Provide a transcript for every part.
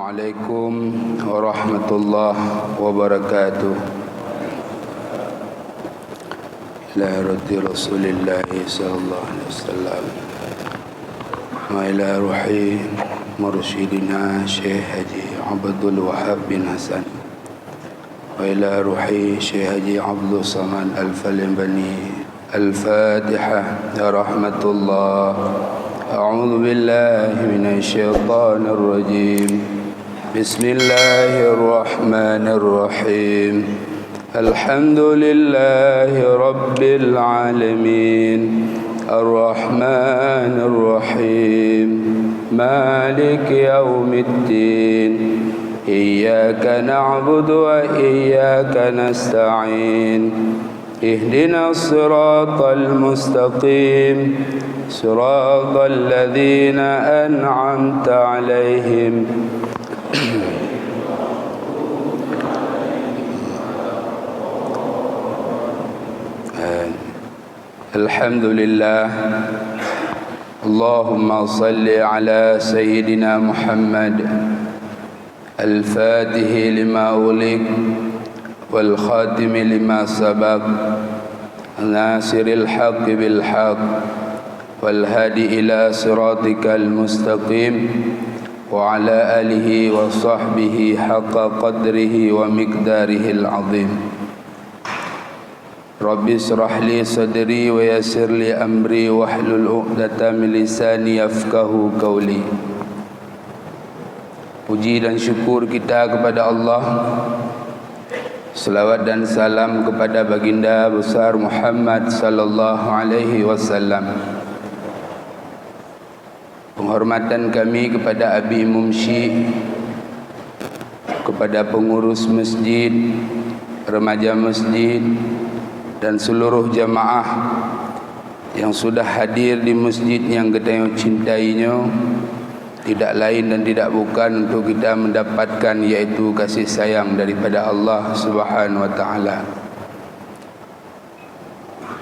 Assalamualaikum warahmatullahi wabarakatuh. Ila radi Rasulillah sallallahu alaihi wasallam wa ila ruhi mursyidina Syekh Haji Abdul Wahab bin Hasan wa ila ruhi Syekh Haji Abdul Samad Al-Falembani. Al-Fatihah. Ya rahmatullah. أعوذ بالله من الشيطان الرجيم بسم الله الرحمن الرحيم الحمد لله رب العالمين الرحمن الرحيم مالك يوم الدين إياك نعبد وإياك نستعين اهدنا الصراط المستقيم صراط الذين أنعمت عليهم الحمد لله اللهم صل على سيدنا محمد الفاتح لما أغلق والخاتم لما سبق ناصر الحق بالحق والهادي إلى صراطك المستقيم وعلى آله وصحبه حق قدره ومقداره العظيم. رب اشرح لي صدري ويسر لي أمري واحلل عقدة من لساني يفقهوا قولي. Puji dan syukur kita kepada Allah. Selawat dan salam kepada baginda besar Muhammad sallallahu alaihi wasallam. Penghormatan kami kepada Abi Mumshi, kepada pengurus masjid, remaja masjid dan seluruh jamaah yang sudah hadir di masjid yang kita cintainya. Tidak lain dan tidak bukan untuk kita mendapatkan yaitu kasih sayang daripada Allah Subhanahu wa taala.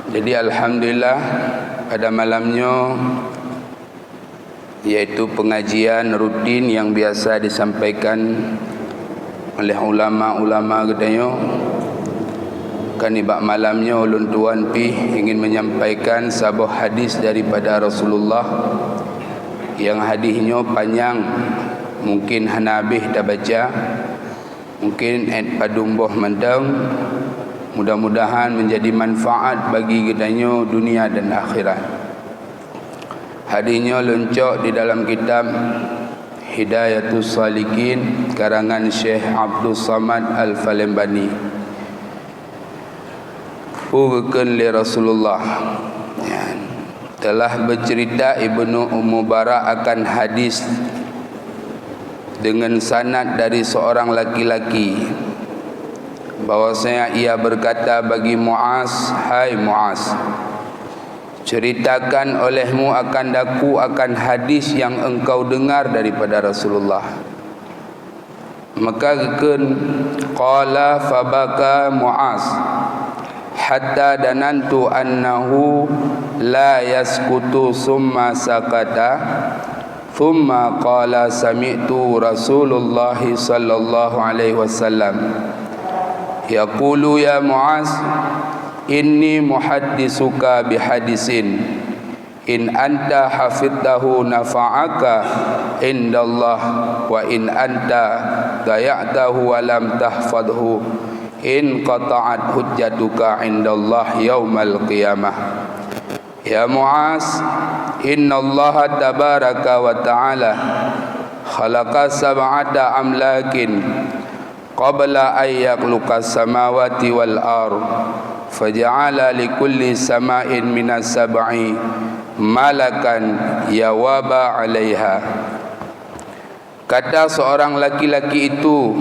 Jadi alhamdulillah pada malamnya yaitu pengajian rutin yang biasa disampaikan oleh ulama-ulama katanya. Kan ibak malamnya ulun tuan pi ingin menyampaikan sebuah hadis daripada Rasulullah yang hadisnya panjang, mungkin hanabih dah baca, mungkin padumboh mendang. Mudah-mudahan menjadi manfaat bagi kitanya dunia dan akhirat. Hadisnya lencok di dalam kitab Hidayatus Salikin karangan Syekh Abdul Samad Al-Falembani. Pugukeun li Rasulullah telah bercerita Ibnu Mubarak akan hadis dengan sanad dari seorang laki-laki bahwasanya ia berkata bagi Muaz, hai Muaz, ceritakan olehmu akan daku akan hadis yang engkau dengar daripada Rasulullah. Maka qala fabaka Muaz hatta danantu annahu la yaskutu summa sakata thumma qala sami'tu Rasulullah sallallahu alaihi wasallam yaqulu ya Muaz inni muhaddisuka bihadisin in anta hafidtahu nafa'aka indallah wa in anta daya'tahu wa lam tahfadhu in qata'at hujjatuka indallah yaumal qiyamah. Ya Muaz, inna Allah tabaraka wa ta'ala khalaqa sab'ata amlakin qabla an yakhluqa samawati wal ard faja'ala likulli sama'in minas sab'i malakan yawaba 'alaiha. Kata seorang laki-laki itu,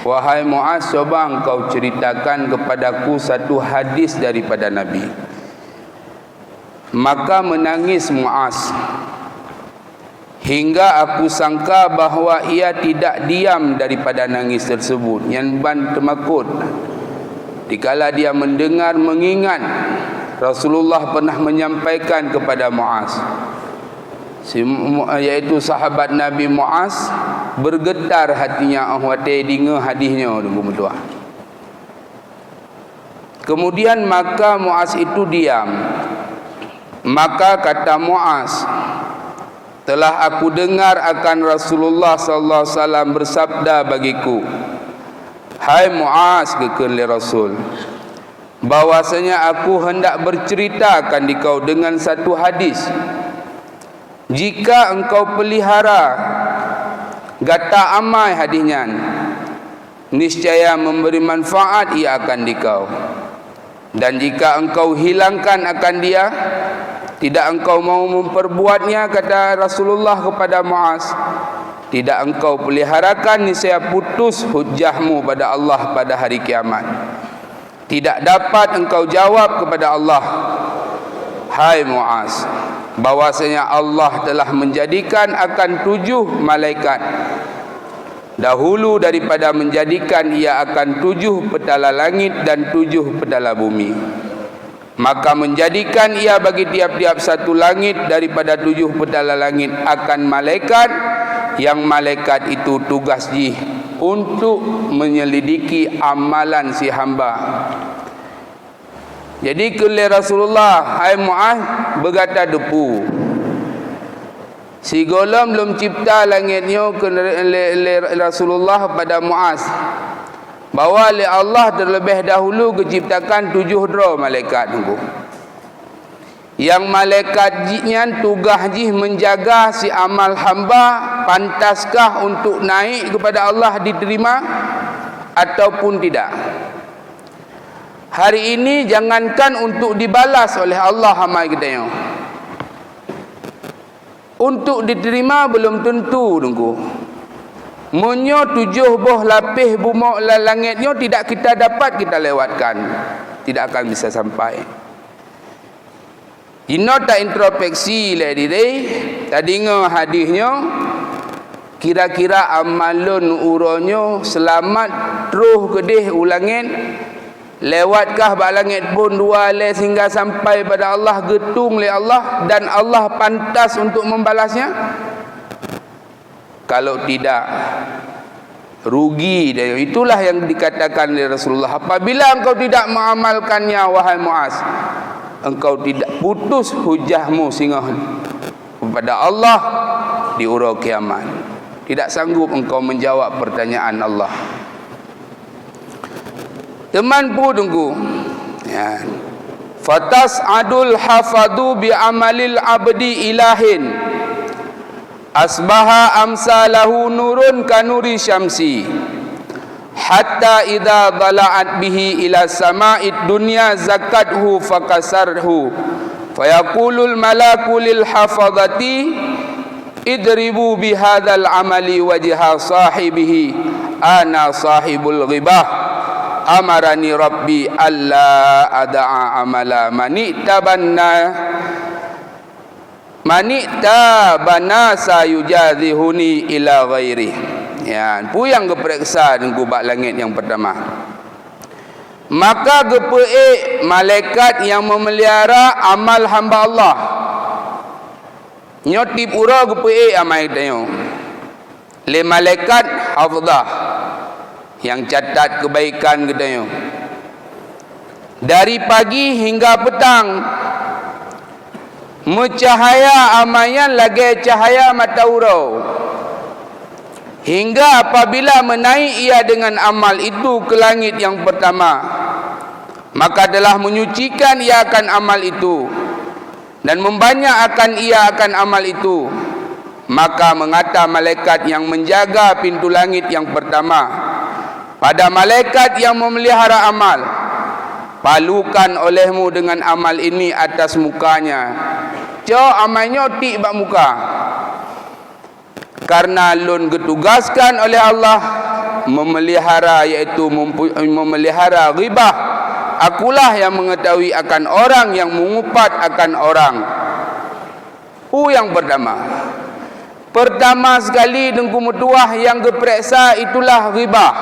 wahai Muaz, coba engkau ceritakan kepadaku satu hadis daripada Nabi. Maka menangis Muaz hingga aku sangka bahawa ia tidak diam daripada nangis tersebut. Yang ban temakut dikala dia mendengar mengingat Rasulullah pernah menyampaikan kepada Muaz, yaitu sahabat Nabi Muaz bergetar hatinya Wate dengar hadisnya tunggu mutua. Kemudian maka Muaz itu diam. Maka kata Muaz, telah aku dengar akan Rasulullah sallallahu alaihi wasallam bersabda bagiku, hai Muaz, gekeli Rasul, bahwasanya aku hendak berceritakan di kau dengan satu hadis. Jika engkau pelihara gata amai hadisnya, niscaya memberi manfaat ia akan di kau. Dan jika engkau hilangkan akan dia, tidak engkau mau memperbuatnya, kata Rasulullah kepada Muaz, tidak engkau peliharakan, niscaya putus hujahmu pada Allah pada hari kiamat. Tidak dapat engkau jawab kepada Allah, hai Muaz, bahwasanya Allah telah menjadikan akan 7 malaikat dahulu daripada menjadikan ia akan 7 petala langit dan 7 petala bumi. Maka menjadikan ia bagi tiap-tiap satu langit daripada 7 petala langit akan malaikat, yang malaikat itu tugas jih untuk menyelidiki amalan si hamba. Jadi kele Rasulullah, hai Muaz, berkata depu. Si golem belum cipta langitnya ke Rasulullah pada Muaz, bahawa oleh Allah terlebih dahulu keciptakan 7 dera malaikat tunggu. Yang malaikat jihnya tugas jih menjaga si amal hamba pantaskah untuk naik kepada Allah diterima ataupun tidak. Hari ini jangankan untuk dibalas oleh Allah amal kita yang, untuk diterima belum tentu tunggu. Munyo 7 boh lapis bumuk langitnya tidak kita dapat kita lewatkan, tidak akan bisa sampai. Ino tak introspeksi lah diri. Tadi ngah hadisnya, kira-kira amalun uronyo selamat terus kedih ulangin, lewatkah bak langit pun 2 le sehingga sampai pada Allah, getung le Allah, dan Allah pantas untuk membalasnya? Kalau tidak, rugi. Dan itulah yang dikatakan oleh Rasulullah, apabila engkau tidak mengamalkannya wahai Muaz, engkau tidak putus hujahmu sehingga kepada Allah di urau kiamat. Tidak sanggup engkau menjawab pertanyaan Allah. Teman pun tunggu ya. Fatas adul hafadu bi amalil abdi ilahin, asbaha amsalahu nurun kanuri syamsi, hatta idza dala'at bihi ila sama'id dunya zakathu fakasarhu, fayaqulul malaku lil hafadati idribu bihadzal amali wajha sahibihi, ana sahibul ghibah, amarani rabbi alla ada'a amala mani'tabana sayujazihuni ila ghairi. Ya, pu yang geperiksa dengan bak langit yang pertama. Maka gepeik malaikat yang memelihara amal hamba Allah. Nyotip ura gepeik amal kita. Le malaikat hafzah yang catat kebaikan kita. Dari pagi hingga petang, mencahaya amayan lagi cahaya mata urau, hingga apabila menaik ia dengan amal itu ke langit yang pertama, maka telah menyucikan ia akan amal itu dan membanyakkan ia akan amal itu. Maka mengata malaikat yang menjaga pintu langit yang pertama pada malaikat yang memelihara amal, palukan olehmu dengan amal ini atas mukanya. Amalnya tik bak muka, karena lun getugaskan oleh Allah memelihara, iaitu memelihara ghibah. Akulah yang mengetahui akan orang yang mengupat akan orang. Yang pertama sekali dengku mutuah yang geperiksa itulah ghibah.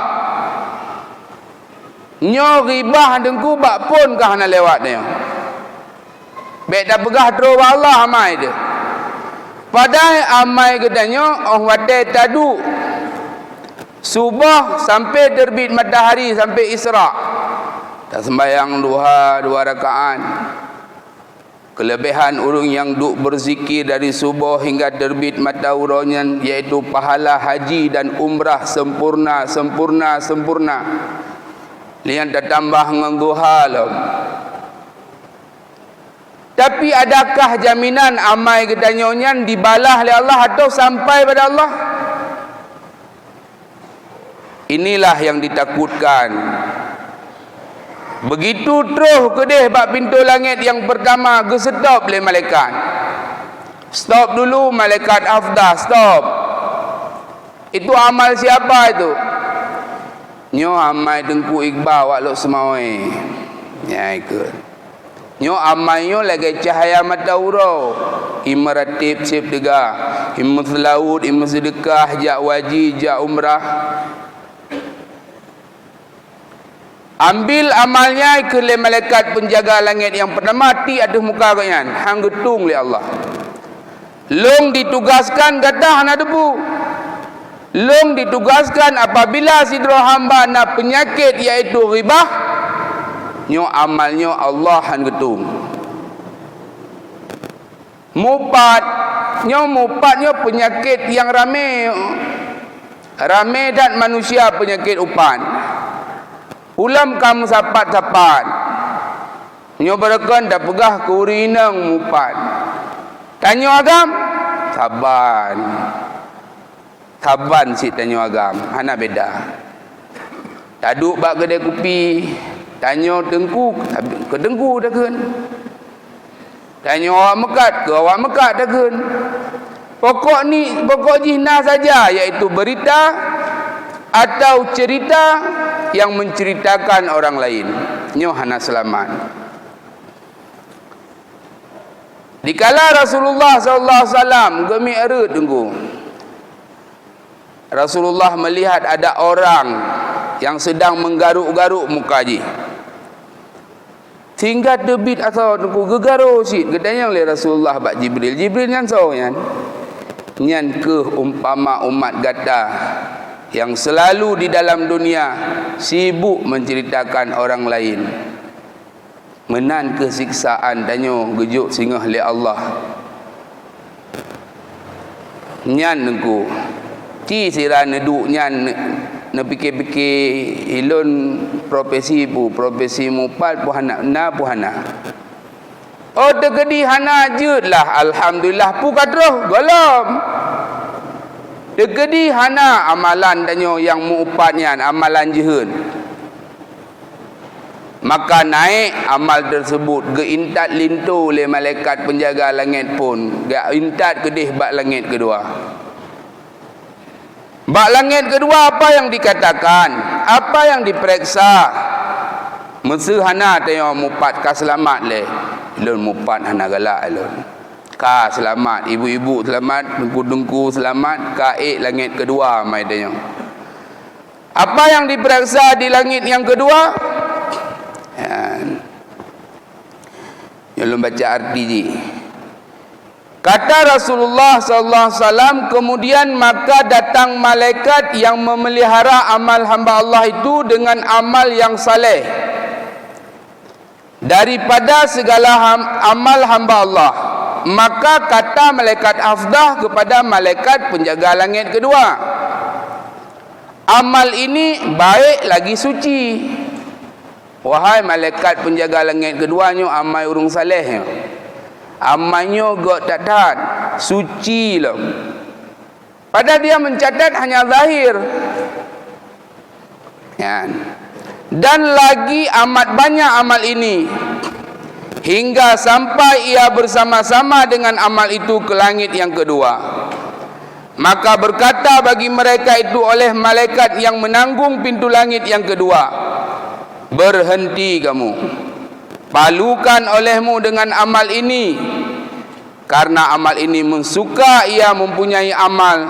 Nyo ghibah dengku bak pun kah nak lewat dia. Baik dah pegah terus Allah amai dia. Padahal amai katanya wate tadu Subuh sampai terbit matahari, sampai Isra'. Tak sembahyang duha 2 rakaat. Kelebihan orang yang duk berzikir dari subuh hingga terbit matahari iaitu pahala haji dan umrah sempurna. Lian tak tambah dengan duha lah. Tapi adakah jaminan amal kita nyonya dibalah oleh Allah atau sampai pada Allah? Inilah yang ditakutkan. Begitu terus kedih bak pintu langit yang pertama stop oleh malaikat. Stop dulu malaikat afdah, stop. Itu amal siapa itu? Nyo amal Tengku Iqbal wak lok semawai. Ya ikut. Nyo amal nyo lagi cahaya mata urau. Ima ratib sip dega. Ima selawut, ima sedekah, jak wajib, jak umrah. Ambil amalnya ke malaikat penjaga langit yang pertama mati ada muka kanyan hang getung oleh Allah. Long ditugaskan gatah na debu. Long ditugaskan apabila sidro hamba na penyakit iaitu ribah, nyo amalnya Allah hang getung. Mupat nyo penyakit yang rame dan manusia penyakit upan. Ulam kamu sapat-sapat. Nyo berakan dah pegah ke urinang mupat. Tanyo agam Saban si tanyo agam. Hana beda. Taduk bak kedai kopi. Tanyo Tengku ke Tengku dah kan. Tanyo awak mekat ke awak mekat dah kan. Pokok jihna saja iaitu berita atau cerita yang menceritakan orang lain. Nyo hana selamat. Dikala Rasulullah sallallahu alaihi wasallam gemi erut tunggu. Rasulullah melihat ada orang yang sedang menggaruk-garuk muka ji. Sehingga debit atau tunggu gegaro sit gedanya oleh Rasulullah bak Jibril. Jibril nyan so nyan. Nyan ke umpama umat gata yang selalu di dalam dunia sibuk menceritakan orang lain, menan kesiksaan danyo gejuk singgah oleh Allah. Nyan nengku ci sira neduk nyan ne fikir-fikir ilun profesi mupat puhana na puhana. Oh tegedi hana jud lah alhamdulillah pu kadroh golom. Degedi hana amalan danyo yang muupatnya amalan jihun. Maka naik amal tersebut geintat lintu oleh malaikat penjaga langit pun. Geintat kedih bak langit kedua. Bak langit kedua apa yang dikatakan? Apa yang diperiksa? Mesti hana danyo mupat ka selamat le. Lun mupat hana galak lun. Ka selamat, ibu-ibu selamat, dengku-dengku selamat, kaik langit kedua mai dia. Apa yang diperiksa di langit yang kedua? Yang baca arti ji. Kata Rasulullah sallallahu alaihi wasallam, kemudian maka datang malaikat yang memelihara amal hamba Allah itu dengan amal yang saleh daripada segala amal hamba Allah. Maka kata malaikat afdah kepada malaikat penjaga langit kedua, amal ini baik lagi suci. Wahai malaikat penjaga langit keduanya, amal urung saleh, amalnya gak tak taat, suci lah. Padahal dia mencatat hanya zahir. Ya. Dan lagi amat banyak amal ini, hingga sampai ia bersama-sama dengan amal itu ke langit yang kedua. Maka berkata bagi mereka itu oleh malaikat yang menanggung pintu langit yang kedua, berhenti kamu, palukan olehmu dengan amal ini, karena amal ini mensuka ia mempunyai amal,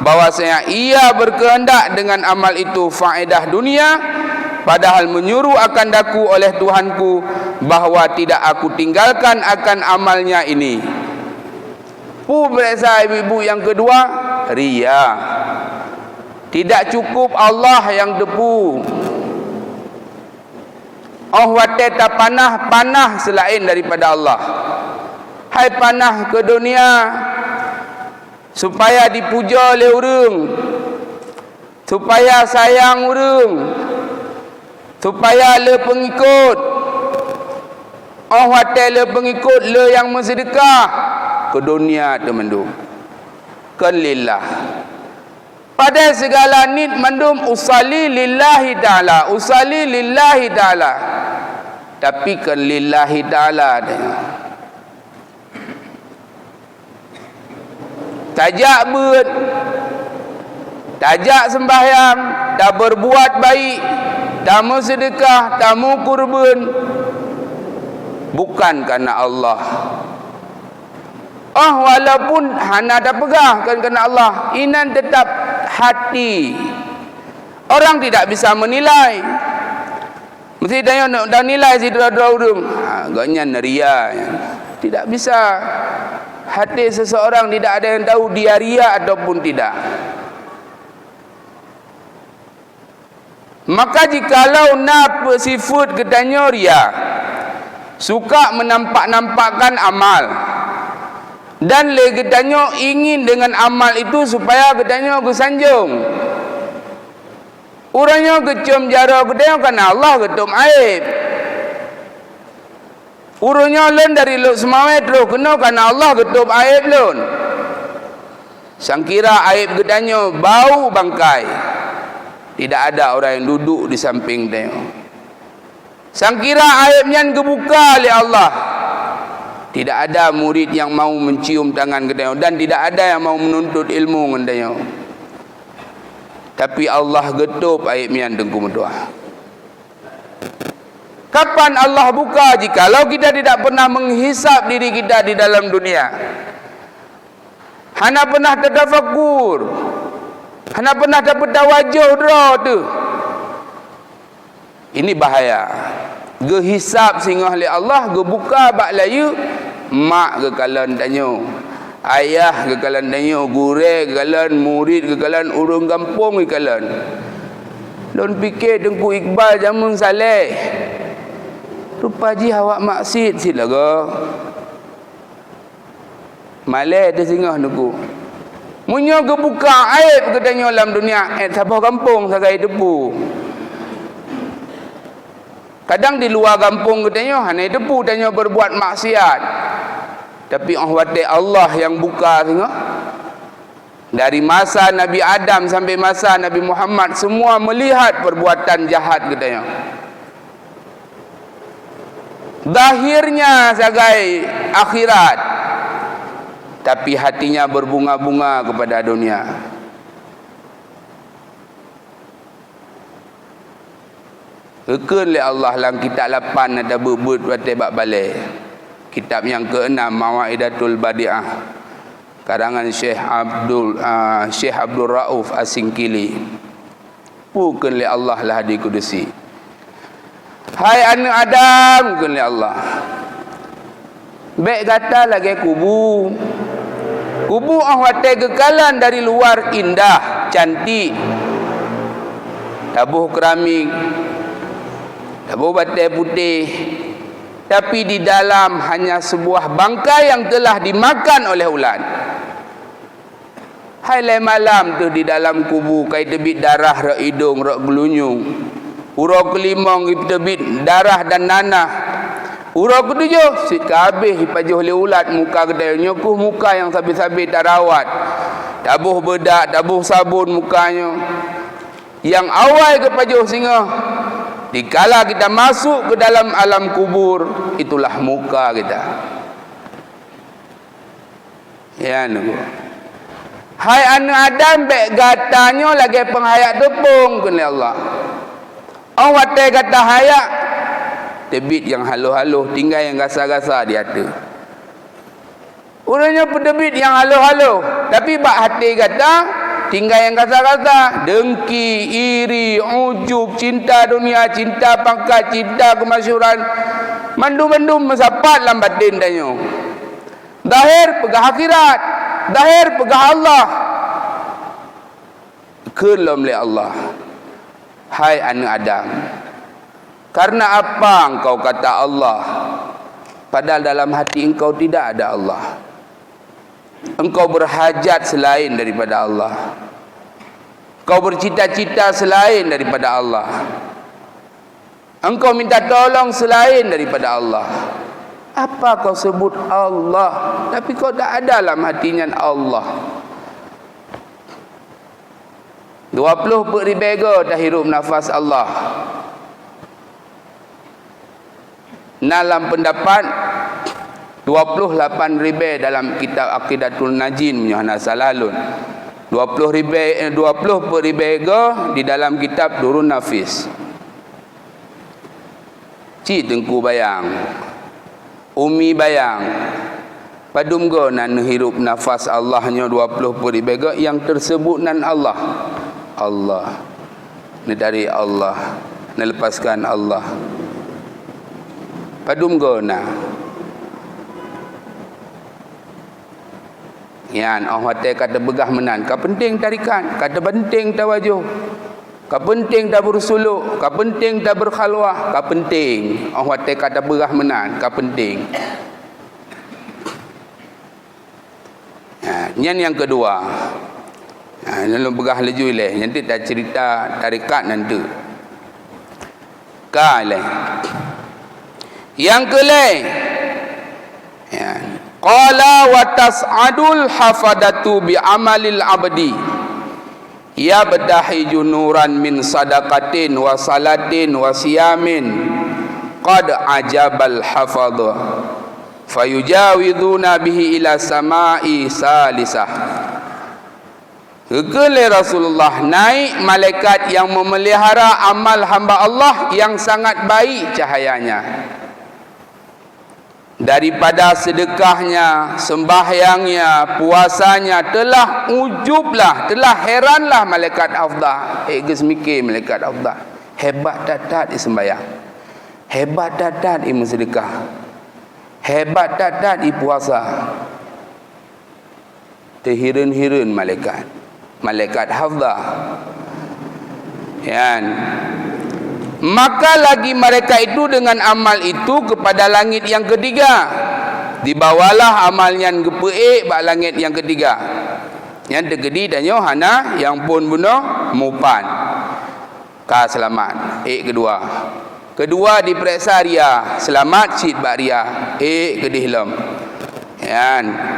bahwasanya ia berkehendak dengan amal itu faedah dunia, padahal menyuruh akan daku oleh Tuhanku bahwa tidak aku tinggalkan akan amalnya ini. Pu beresa ibu-ibu yang kedua, ria. Tidak cukup Allah yang depu. Oh wate tak panah selain daripada Allah. Hai panah ke dunia supaya dipuja oleh orang, supaya sayang orang, supaya le pengikut. Oh wate le pengikut le yang bersedekah ke dunia tu mendum. Kan lillah. Pada segala nit mendum usali lillahi ta'ala, usali lillahi ta'ala. Tapi kan lillahi ta'ala dia. Tajak ber, tajak sembahyang, tak berbuat baik, tak mau sedekah, tak mau kurban, bukan karena Allah. Oh walaupun hana dah pegah kan karena Allah, inan tetap hati. Orang tidak bisa menilai. Mesti dia nak nilai si dua-dua orang. Agaknya neria. Tidak bisa. Hati seseorang tidak ada yang tahu dia ria ataupun tidak. Maka jikalau nak sifat katanya ria, suka menampak-nampakkan amal, dan le katanya ingin dengan amal itu supaya katanya bersanjung. Orangnya kecium jara katanya kan Allah ketum aib. Urusnya lon dari luk semawai terus kena kerana Allah ketup aib lon. Sangkira aib gedanya bau bangkai. Tidak ada orang yang duduk di samping dia. Sangkira aibnya kebuka oleh Allah. Tidak ada murid yang mau mencium tangan gedanya dan tidak ada yang mau menuntut ilmu gedanya. Tapi Allah getup aibnya dengku medua. Kapan Allah buka jikalau kita tidak pernah menghisap diri kita di dalam dunia? Hana pernah tadafakur, hana pernah dapat tawajuh draw tu. Ini bahaya. Gehisap singgah oleh Allah, gebuka bak layu, mak ke kalan danyo, ayah ke kalan danyo, gure ke kalan, murid ke kalan, urang kampung ke kalan. Lon fikir Tengku Iqbal Jamun Saleh. Rupa ji awak maksud sila ke malai dia singgah nuku munyo ke buka aib katanya dalam dunia sabah kampung sagai debu. Kadang di luar kampung katanya hanya debu tanya berbuat maksiat, tapi Allah yang buka singgah. Dari masa Nabi Adam sampai masa Nabi Muhammad semua melihat perbuatan jahat katanya. Zahirnya sebagai akhirat, tapi hatinya berbunga-bunga kepada dunia. Kekal oleh Allah dalam kitab 8 ada berbut batibak balik. Kitab yang ke-6 Mawaidatul Badi'ah karangan Syekh Abdul Rauf As-Singkili. Bukan oleh Allah lah dikudusi. Hai anak Adam, bukan oleh Allah. Baik kata lagi kubu. Kubu ahwate kekalan dari luar indah, cantik. Tabuh keramik, tabuh batai putih. Tapi di dalam hanya sebuah bangkai yang telah dimakan oleh ulat. Hai lai malam tu di dalam kubu kai tebit darah rak hidung rak gelunyung. Urau kelimang tebit darah dan nanah. Urau ketujuh sit kabeh dipajuh oleh ulat muka kedai nyokuh muka yang sabit-sabit tak rawat. Tabuh bedak, tabuh sabun mukanya. Yang awal kepajuh singa. Dikala kita masuk ke dalam alam kubur, itulah muka kita. Ya nunggu. Hai anak Adam bek gatanya lagi penghayak tepung kena Allah. Awak kata hayak tebit yang haluh-haluh, tinggal yang gasa-gasa di hati. Orangnya pedebit yang haluh-haluh, tapi bak hati kata tinggal yang gasa-gasa, dengki, iri, ujub, cinta dunia, cinta pangkat, cinta kemasyhuran, mandum-mandum mesapat dalam batin danyo. Zahir pegah akhirat, zahir pegah Allah. Kelom oleh Allah. Hai anak Adam, karena apa engkau kata Allah, padahal dalam hati engkau tidak ada Allah? Engkau berhajat selain daripada Allah. Engkau bercita-cita selain daripada Allah. Engkau minta tolong selain daripada Allah. Apa kau sebut Allah, tapi kau tak ada dalam hatinya Allah. 20 ribu dah hirup nafas Allah. Dalam pendapat 28 ribu dalam kitab Aqidatul Najin punya Nasalalun. 20 ribu di dalam kitab Durun Nafis. Cik Tengku bayang, Umi bayang, padum go nan hirup nafas Allahnya 20 ribu yang tersebut nan Allah. Allah, ni dari Allah, ni lepaskan Allah. Padum go na. Yan, orang kata begah menan. Ka penting tarikan, kata penting tawajuh. Ka penting dah bersuluk, ka penting dah berkhalwah, ka penting. Orang kata begah menan, ka penting. Yang kedua. Lalu begah laju leh, nanti dah cerita tarikat nanti. Kale. Yang kelai. Qala wa tas'adul hafadatu bi amalil abdi. Ya badahi junuran min sadaqatin wa salatin wa siyamin. Qad ajabal hafadha. Fayujawiduna bihi ila sama'i salisah. Kekele Rasulullah, naik malaikat yang memelihara amal hamba Allah yang sangat baik cahayanya. Daripada sedekahnya, sembahyangnya, puasanya, telah ujublah, telah heranlah malaikat afdah. Geus mikir malaikat afdah. Hebat dadat di sembahyang. Hebat dadat di sedekah. Hebat dadat di puasa. Terhirin-hirin malaikat. Malaikat hafzah. Maka lagi mereka itu dengan amal itu kepada langit yang ketiga. Dibawalah amalnya gepeik bak langit yang ketiga. Yang tergedi dan Yohana yang pun bunuh mupan. Ka selamat. Kedua. Kedua diperiksa ria, selamat sid bak ria. Kedihlam.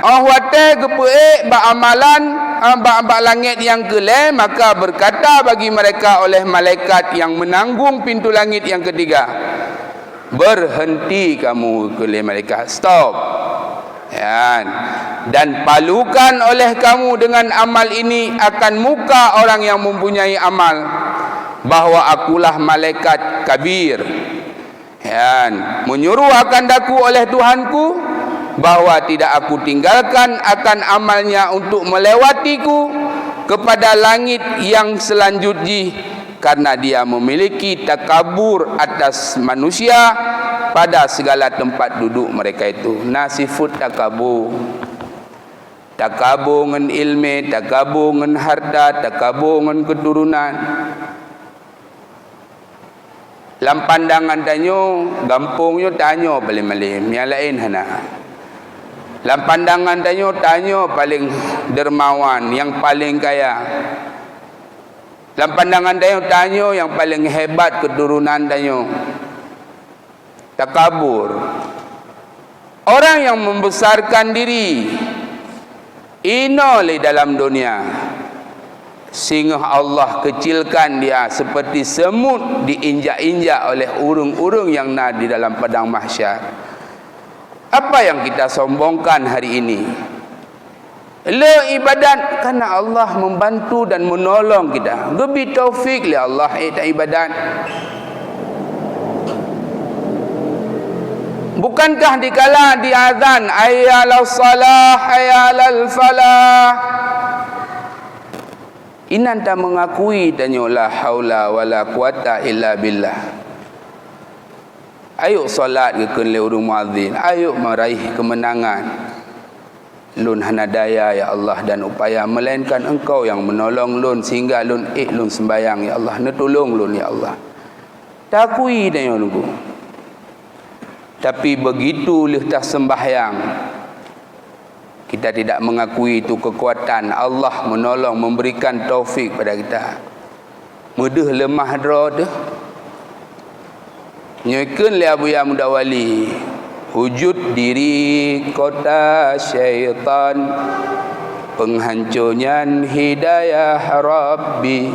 Wate gepeik bak amalan bak langit yang kelai, maka berkata bagi mereka oleh malaikat yang menanggung pintu langit yang ketiga, berhenti kamu kelai malaikat, stop. Dan palukan oleh kamu dengan amal ini akan muka orang yang mempunyai amal, bahawa akulah malaikat kabir, menyuruh akan daku oleh Tuhanku, bahawa tidak aku tinggalkan akan amalnya untuk melewatiku kepada langit yang selanjutnya, karena dia memiliki takabur atas manusia pada segala tempat duduk mereka itu. Nasifut takabur. Takabur dengan ilmu, takabur dengan harta, takabur dengan keturunan. Dalam pandangan tanyo, gampungnya tanyo paling malim, yang lain hana. Dalam pandangan tanyo paling dermawan, yang paling kaya. Dalam pandangan tanyo yang paling hebat keturunan tanyo. Takabur. Orang yang membesarkan diri inoli dalam dunia, sehingga Allah kecilkan dia seperti semut diinjak-injak oleh urung-urung yang ada di dalam padang mahsyar. Apa yang kita sombongkan hari ini? Le ibadat karena Allah membantu dan menolong kita. Gebi taufik li Allah tak ibadat. Bukankah dikala di azan hayyalal salah hayyalal falah, inan tak mengakui tanya la haula wala quwata illa billah. Ayo solat ke kenle urung muazzin, ayo meraih kemenangan. lun hana daya ya Allah dan upaya, melainkan Engkau yang menolong lun sehingga lun lun sembayang ya Allah, netolong lun ya Allah. Takui dan yang nunggu. Tapi begitu lihat sembahyang, kita tidak mengakui itu kekuatan Allah menolong, memberikan taufik pada kita. Mudah lemah dra tu. Nyoikeun li Abu Ya Mudawali, wujud diri kota syaitan, penghancurnya hidayah Rabbi,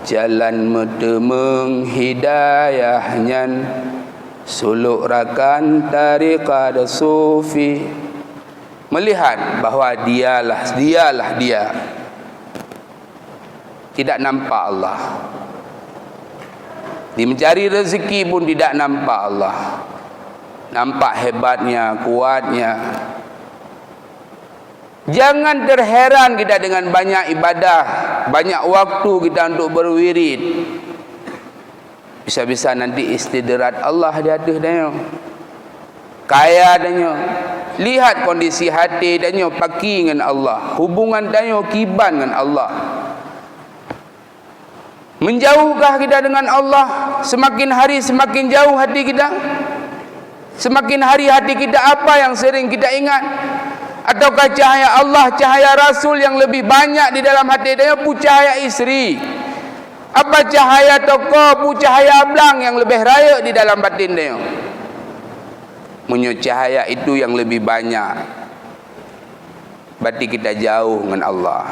jalan metemeng hidayahnya, suluk rakan tariqat sufi. Melihat bahawa dialah dia. Tidak nampak Allah. Di mencari rezeki pun tidak nampak Allah. Nampak hebatnya, kuatnya. Jangan terheran kita dengan banyak ibadah, banyak waktu kita untuk berwirid. Bisa-bisa nanti istidrat Allah di atas dia. Kaya dia. Lihat kondisi hati dia paki dengan Allah. Hubungan dia kiban dengan Allah. Menjauhkah kita dengan Allah? Semakin hari semakin jauh hati kita. Semakin hari hati kita apa yang sering kita ingat? Ataukah cahaya Allah, cahaya Rasul yang lebih banyak di dalam hati dia, pu cahaya isteri? Apa cahaya tokoh, pu cahaya ablang yang lebih raya di dalam batin dia? Munyo cahaya itu yang lebih banyak, berarti kita jauh dengan Allah.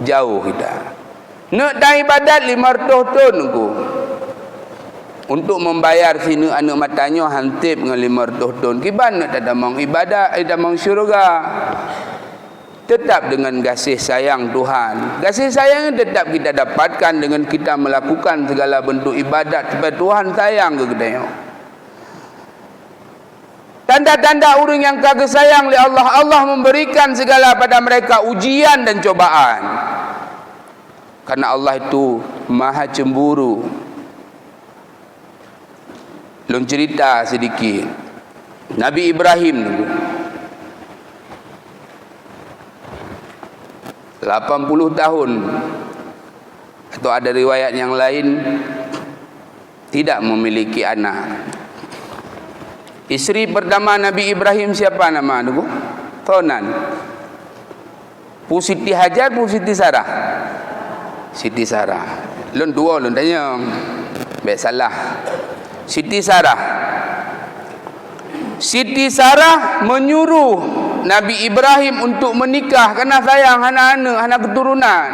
Jauh kita. Nak dah ibadat 500 tahun aku. Untuk membayar sini anak matanya hantip dengan 500 tahun. Kiban nak tak damang ibadat, damang syurga. Tetap dengan kasih sayang Tuhan. Kasih sayang tetap kita dapatkan dengan kita melakukan segala bentuk ibadat supaya Tuhan sayang ke kita. Tanda-tanda orang yang kagak sayang oleh Allah, Allah memberikan segala pada mereka ujian dan cobaan. Karena Allah itu maha cemburu. Lun cerita sedikit. Nabi Ibrahim 80 tahun, atau ada riwayat yang lain, tidak memiliki anak. Isteri pertama Nabi Ibrahim siapa nama tu? Tonan. Pu Siti Hajar, Pu Siti Sarah. Siti Sarah. Lun dua lun tanya. Baik salah. Siti Sarah. Siti Sarah menyuruh Nabi Ibrahim untuk menikah kerana sayang anak keturunan.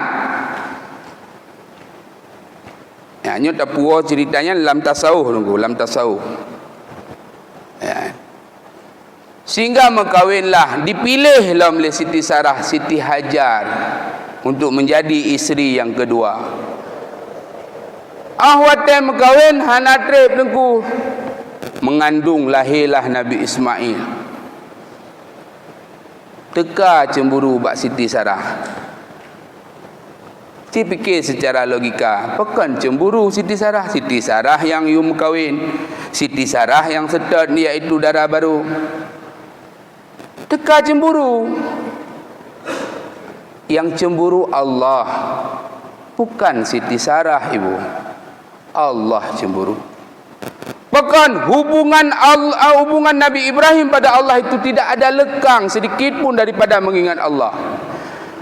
Ya, nyo tak puas ceritanya dalam tasawuf nunggu, dalam tasawuf. Ya. Sehingga berkahwinlah, dipilihlah oleh Siti Sarah, Siti Hajar untuk menjadi isteri yang kedua. Ahwatnya berkahwin, hanatrib nunggu, mengandung lahirlah Nabi Ismail. Teka cemburu bak Siti Sarah. Saya fikir secara logika, pekan cemburu Siti Sarah. Siti Sarah yang yum kahwin, Siti Sarah yang sedot iaitu darah baru. Teka cemburu. Yang cemburu Allah, bukan Siti Sarah ibu. Allah cemburu. Bahkan hubungan Nabi Ibrahim pada Allah itu tidak ada lekang sedikit pun daripada mengingat Allah.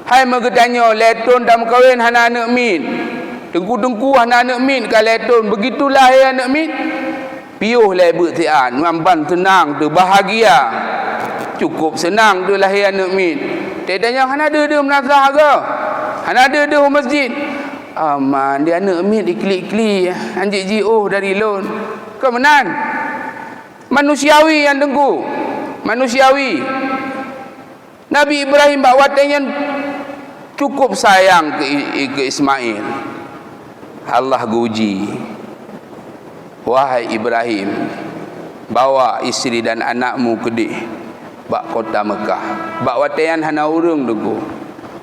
Hai mengetanya letun dah kahwin hana anak min. Dengku-dengku hana anak min ka letun. Begitulah hai anak min. Piuh lah bertian, mamban senang tu, bahagia. Cukup senang tu lah hai anak min. Tedanya hana ada dia menazah ke? Hana ada dia masjid. Aman dia anak min ikli-ikli anjik jiuh dari lon. Kemenan. Manusiawi yang dengku. Manusiawi. Nabi Ibrahim bakwatanya cukup sayang ke Ismail. Allah guji, wahai Ibrahim, bawa isteri dan anakmu ke bak kota Mekah. Bak watayan hana urung dugu,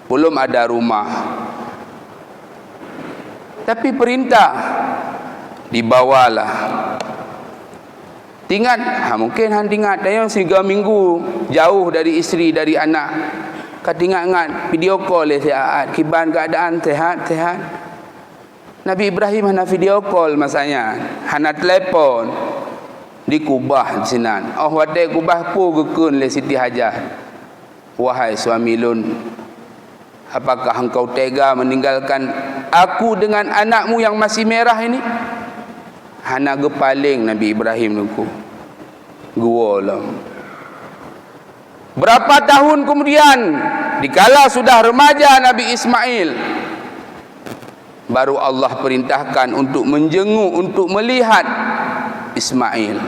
belum ada rumah. Tapi perintah dibawalah Tingat, mungkin hang tingat dah 3 minggu jauh dari isteri, dari anak. Kau tingat video call sihat, kiban keadaan sehat. Nabi Ibrahim hana video call masanya, hana telefon di Kubah di sinan. Wate Kubah pu gekun le Siti Hajar. Wahai suami lun, apakah engkau tega meninggalkan aku dengan anakmu yang masih merah ini? Hana gepaling Nabi Ibrahim nuku. Gua lah. Berapa tahun kemudian, dikala sudah remaja Nabi Ismail, baru Allah perintahkan untuk menjenguk, untuk melihat Ismail.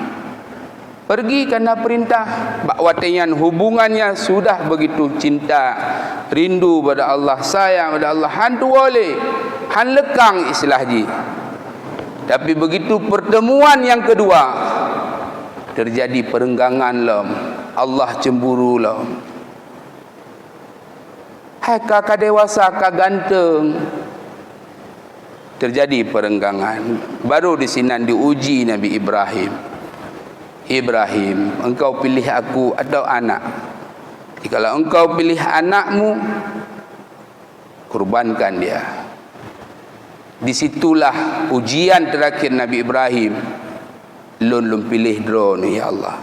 Pergi karena perintah. Bakwatian hubungannya sudah begitu cinta, rindu pada Allah, sayang pada Allah. Han tu boleh, han lekang islah ji. Tapi begitu pertemuan yang kedua, terjadi perenggangan lom. Allah cemburu lom. Hai kakak dewasa, kakak ganteng. Terjadi perenggangan. Baru di sini diuji Nabi Ibrahim. Ibrahim, engkau pilih aku atau anak? Kalau engkau pilih anakmu, kurbankan dia. Disitulah ujian terakhir Nabi Ibrahim. Lun pilih drone, ya Allah.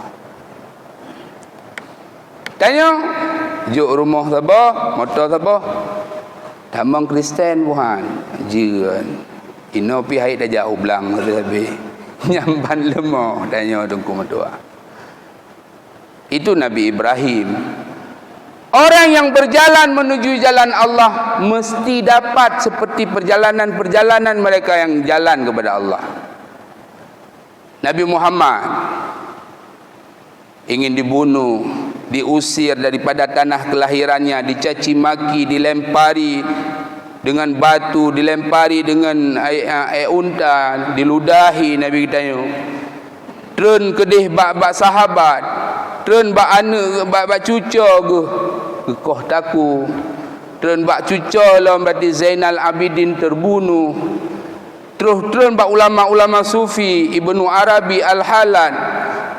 Tanya, juk rumah siapa, motor siapa? Tamang Kristen bukan. Jiran. Ino pi hai dah jauh belang habis. Nyamban lemah tanya tungku mertua. Itu Nabi Ibrahim. Orang yang berjalan menuju jalan Allah mesti dapat seperti perjalanan-perjalanan mereka yang jalan kepada Allah. Nabi Muhammad ingin dibunuh, diusir daripada tanah kelahirannya, dicaci maki, dilempari dengan batu, dilempari dengan air unta, diludahi. Nabi tanya, "Trun kedih bak sahabat, trun bak anak, bak cucu ke?" Gekoh taku. Trun bak cucu lah berarti Zainal Abidin terbunuh. Trun bak ulama-ulama sufi, Ibnu Arabi Al-Halan,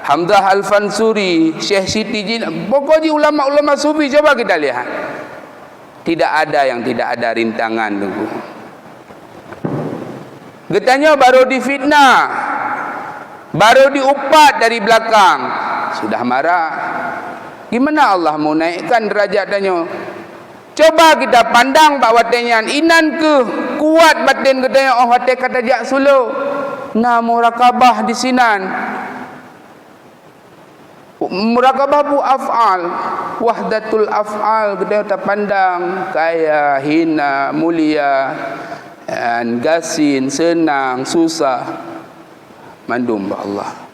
Hamzah Al-Fansuri, Syekh Siti Jin, pokoknya ulama-ulama sufi. Coba kita lihat, tidak ada yang tidak ada rintangan tunggu. Getanya baru difitnah, baru diupat dari belakang, sudah marah. Gimana Allah mau naikkan derajat tanya? Coba kita pandang pak watenya, inan ke kuat batin katanya. Wate kata jak sulu na murakabah di sinan. Murakabah bu af'al, wahdatul af'al, kita pandang kaya, hina, mulia, gasin, senang, susah, mandum Allah.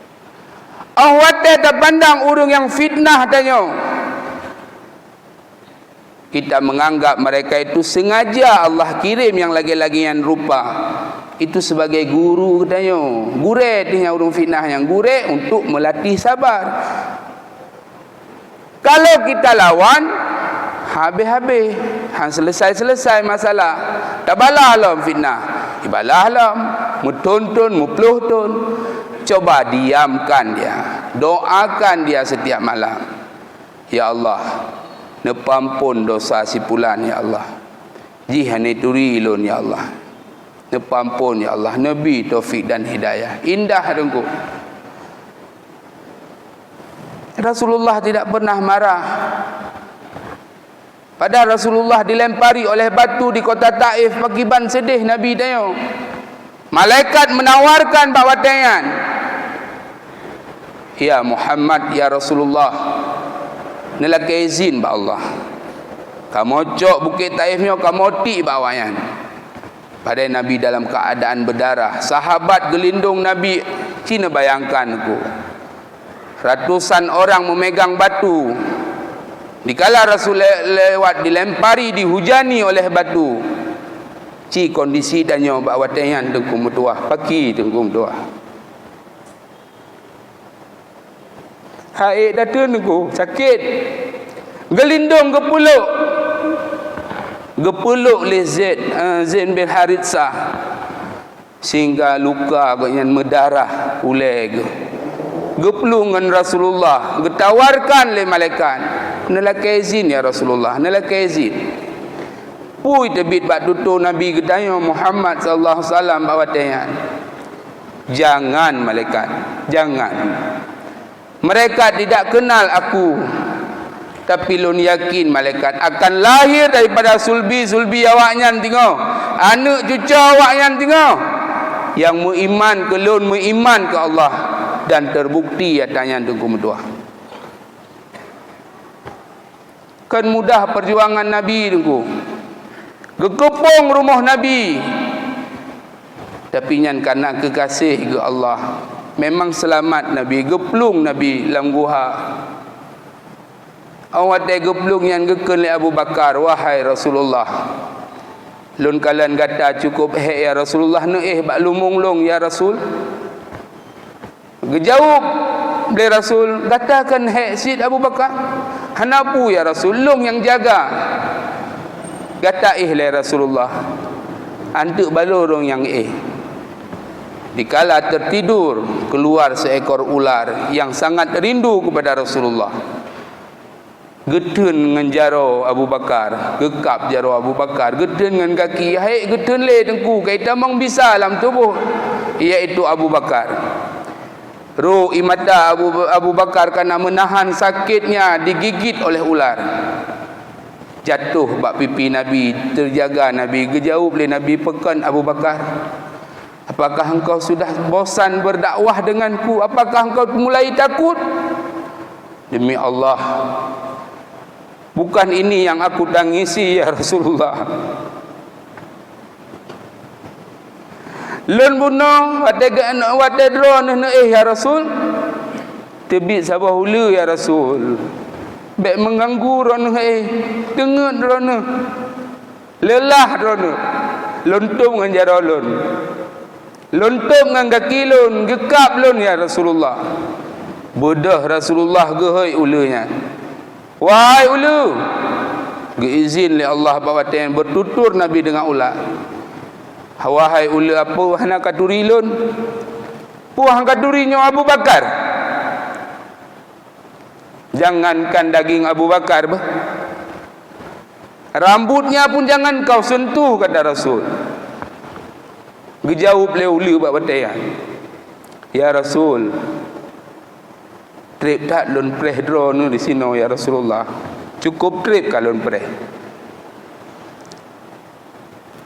Awate terpandang urung yang fitnah tanya. Kita menganggap mereka itu sengaja Allah kirim yang lagi-lagi yang rupa itu sebagai guru katanya. Gure tanya urung fitnah yang gure untuk melatih sabar. Kalau kita lawan, habis-habis, selesai masalah. Tak balah lah fitnah, ibalah lah, mutuntun, mupluhtun. Coba diamkan dia, doakan dia setiap malam. Ya Allah, nepampun dosa si pulan ya Allah. Jihani turilun ya Allah. Nepampun ya Allah, Nabi taufik dan hidayah. Indah dengku. Rasulullah tidak pernah marah. Padahal Rasulullah dilempari oleh batu di kota Taif, pakiban sedih Nabi tanya. Malaikat menawarkan bawatanya, "Ya Muhammad, ya Rasulullah, nelaki izin ba Allah. Kamu cok bukit Taifnya, kamu ti bawanya." Pada Nabi dalam keadaan berdarah, sahabat gelindung Nabi. Cina bayangkanku, ratusan orang memegang batu. Dikala Rasul lewat, dilempari, dihujani oleh batu. Ci kondisi tanya bawatnya tengku mutuah, pagi tengku mutuah. Haik datun tengku, sakit. Gelindung gepuluk. Gepuluk oleh Zain bin Harithah sehingga luka yang mendarah uleg. Geplung dengan Rasulullah, getawarkan le malaikat. Nelaka izin ya Rasulullah, nelaka izin. Pui tebit bak tutur Nabi gedaya Muhammad sallallahu alaihi wasallam bawatanya. Jangan malaikat, jangan. Mereka tidak kenal aku. Tapi lun yakin malaikat akan lahir daripada sulbi awaknya tengok. Anak cucu awaknya tengok. Yang beriman ke lun, beriman ke Allah dan terbukti atanya tengku medua. Kan mudah perjuangan Nabi tengku. Gekepung rumah Nabi. Tapi nyan karena kekasih ke Allah. Memang selamat Nabi, geplung Nabi dalam guha. Awak tak geplung yang geken le Abu Bakar, wahai Rasulullah. Lun kalian kata cukup ya Rasulullah ne bak lumung-lung ya Rasul. Gejawab dari Rasul, katakan Sid Abu Bakar. Hanapu ya Rasul, lung yang jaga. Kata le Rasulullah. Antuk balorong yang Dikala tertidur, keluar seekor ular yang sangat rindu kepada Rasulullah. Gedun dengan jaro Abu Bakar, gekap jaro Abu Bakar, gedun dengan kaki, hai gedun le tengku, kaita mang bisa dalam tubuh, iaitu Abu Bakar. Ruh imata Abu Bakar karena menahan sakitnya digigit oleh ular. Jatuh bak pipi Nabi, terjaga Nabi, gejauh le Nabi pekan Abu Bakar. Apakah engkau sudah bosan berdakwah denganku? Apakah engkau mulai takut? Demi Allah, bukan ini yang aku tangisi ya Rasulullah. Lun bunuh wate drone ya Rasul. Tebit sabah hulu ya Rasul. Bek mengganggu drone dengar drone. Lelah drone. Lontung dengan jaro lun. Lontung dengan kaki lun, gekap lun ya Rasulullah. Bodoh Rasulullah gehoi ulunya. Wahai ulu, geizin li Allah bawatan bertutur Nabi dengan ular. Wahai ulu apa hana katuri lun? Puang katurinya Abu Bakar. Jangankan daging Abu Bakar bah. Rambutnya pun jangan kau sentuh kata Rasul. Gejawab le ulu bawatan. Ya Rasul, trip tak lun preh drone di sini ya Rasulullah. Cukup trip kalau lun preh.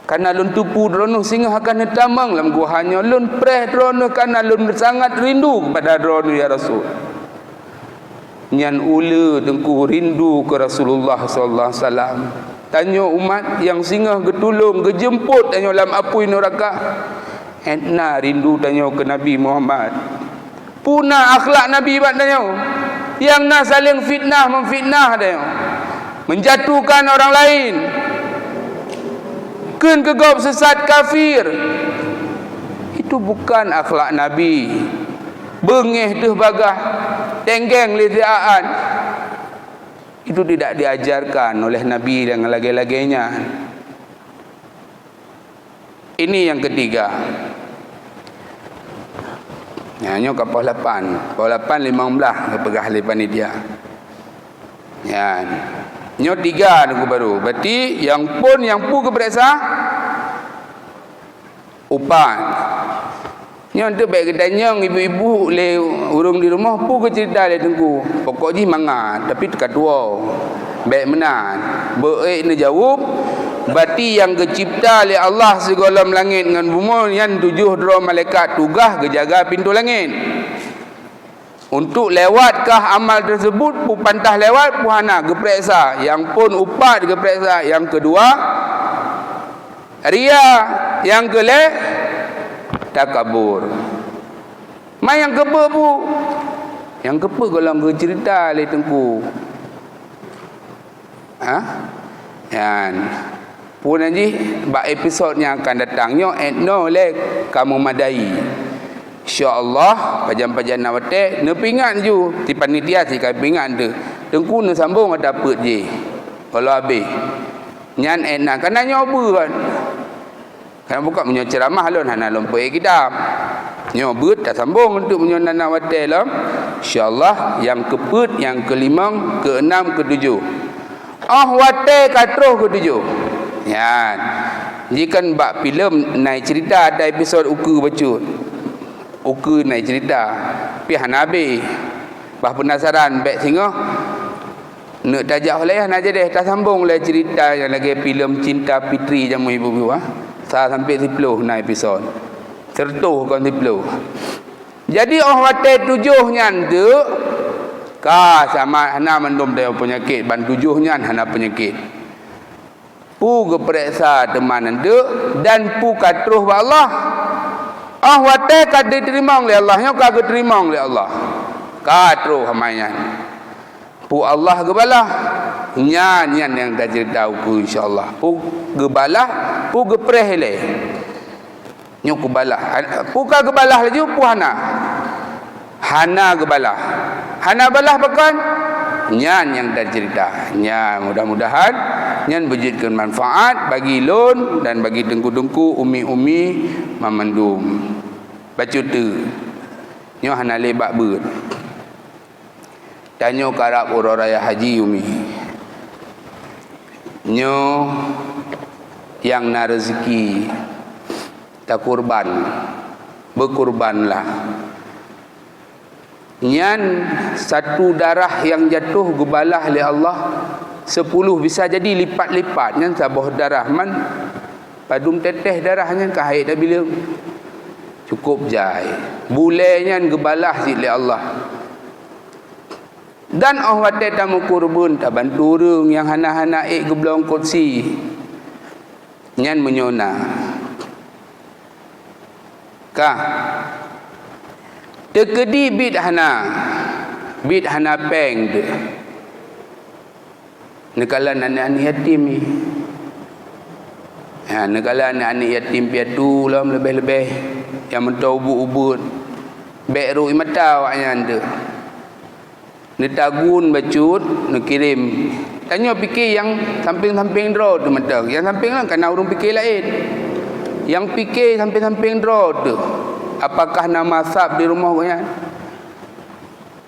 Karena lun tupu drone sehingga akan tamang dalam guhanya. Lun preh drone karena lun sangat rindu kepada drone ya Rasul. Nyan ula dengku rindu ke Rasulullah sallallahu alaihi wasallam. Tanya umat yang singgah getulung gejemput tanya dalam apui neraka. Entna rindu tanya ke Nabi Muhammad. Punah akhlak Nabi bat tanya. Yang nak saling fitnah memfitnah tanya. Menjatuhkan orang lain. Keun kegop sesat kafir. Itu bukan akhlak Nabi. Bengih tuh bagah. Tenggeng lidiaan. Itu tidak diajarkan oleh Nabi dan lagi-laginya. Ini yang ketiga. Nyo kapal 8. Kapal 8 15 kepegah le panitia. Ya. Nyo 3 nunggu baru. Berarti yang pu keperiksa upan. Nyo tu baik kedanya ibu-ibu le urung di rumah pu ke cerita le tengku. Pokok ji mangat tapi dekat dua. Baik menan. Baik ne jawab. Berarti yang kecipta oleh Allah segala langit dengan bumi yang 7 dua malaikat tugas kejaga pintu langit. Untuk lewatkah amal tersebut pu pantah lewat pu hana geperiksa. Yang pun upat geperiksa. Yang kedua ria, yang kele takabur. Mai yang kepe pu. Yang kepe kalau cerita le tengku. Yan. Pun nanti bak episod yang akan datangnya no le kamu madai. Insya-Allah pajan-pajan nawate ne pingat ju ti panitia si kai pingat tu. Tengku ne sambung ada dapat je. Kalau habis. Nyan enak kana nyoba kan. Kan buka punya ceramah lon hana lompoe kita. Nyobut tak sambung untuk punya nana wate lah. InsyaAllah yang keput, yang kelima, keenam, ketujuh. Wate katruh ketujuh. Ya. Jika bak filem naik cerita ada episod uku bacut. Uku naik cerita. Pi hanabi. Bah penasaran bek singo. Nak tajak oleh nak jadi tak sambung lah cerita yang lagi filem Cinta Fitri jamu ibu-ibu Saya sampai 10 na episod. Tertuh kan 10. Jadi wate tujuhnya tu sama hana mendum dia penyakit ban tujuhnya hana penyakit. Pu geperiksa teman ande dan pu katruh ba Allah. Wate kad diterima oleh Allah, nya ka diterima oleh Allah. Katruh hamanya. Pu Allah gebalah nyanyian yang dah cerita aku insyaallah. Pu gebalah, pu gepreh le. Nyo gebalah. Pu ka gebalah laju pu Hana gebalah. Hana balah pekan nyan yang dah cerita. Nya mudah-mudahan nyan berjadikan manfaat bagi lon dan bagi dengku-dengku umi-umi mamandum. Baca tu. Nyo hana lebak beut. Tanyo karap urang raya haji umi. Nyo yang na rezeki tak kurban. Berkurbanlah. Nyan satu darah yang jatuh gebalah oleh Allah 10 bisa jadi lipat-lipat. Nyan sabah darah man padum teteh darahnya kahit dah bila cukup jai. Bulenya gebalah oleh Allah. Dan wate tamu kurban tak bantu urang yang hana-hana geblong kursi. Nyan menyona. Kah tekedi bid hana peng de negala anak-anak yatim ni negala anak-anak yatim piatu lah lebih-lebih yang mentau ubud-ubud bek ru imata waknya anda ni tagun bacut ni kirim tanya fikir yang samping-samping draw tu mentang yang samping lah kena urung fikir lain yang fikir samping-samping draw tu apakah nama sab di rumah punya?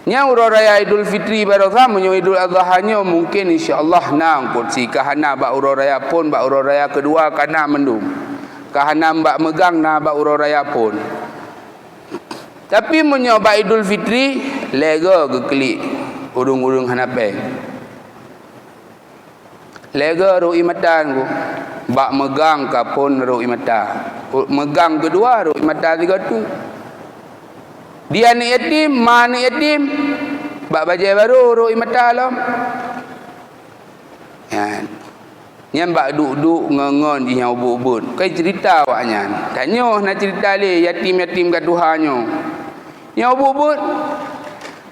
Nya urang raya Idul Fitri barokah menyo Idul Adha nya mungkin insya-Allah nang kursi kahana bak urang raya pun bak urang raya kedua kana mendum. Kahana bak megang na bak urang raya pun. Tapi menyo bak Idul Fitri lega geklik urung-urung hanape. Lega ru imatan ku. Bak megang kapun ru imata. Megang kedua ru imata tiga tu. Dia ni yatim, ma ni yatim. Bak bajai baru ru imata lam. Yan. Nyan bak duk-duk ngengon di yang ubud-ubud. Kai cerita waknya. Tanyo nak cerita le yatim-yatim kat Tuhannya. Yang ubud-ubud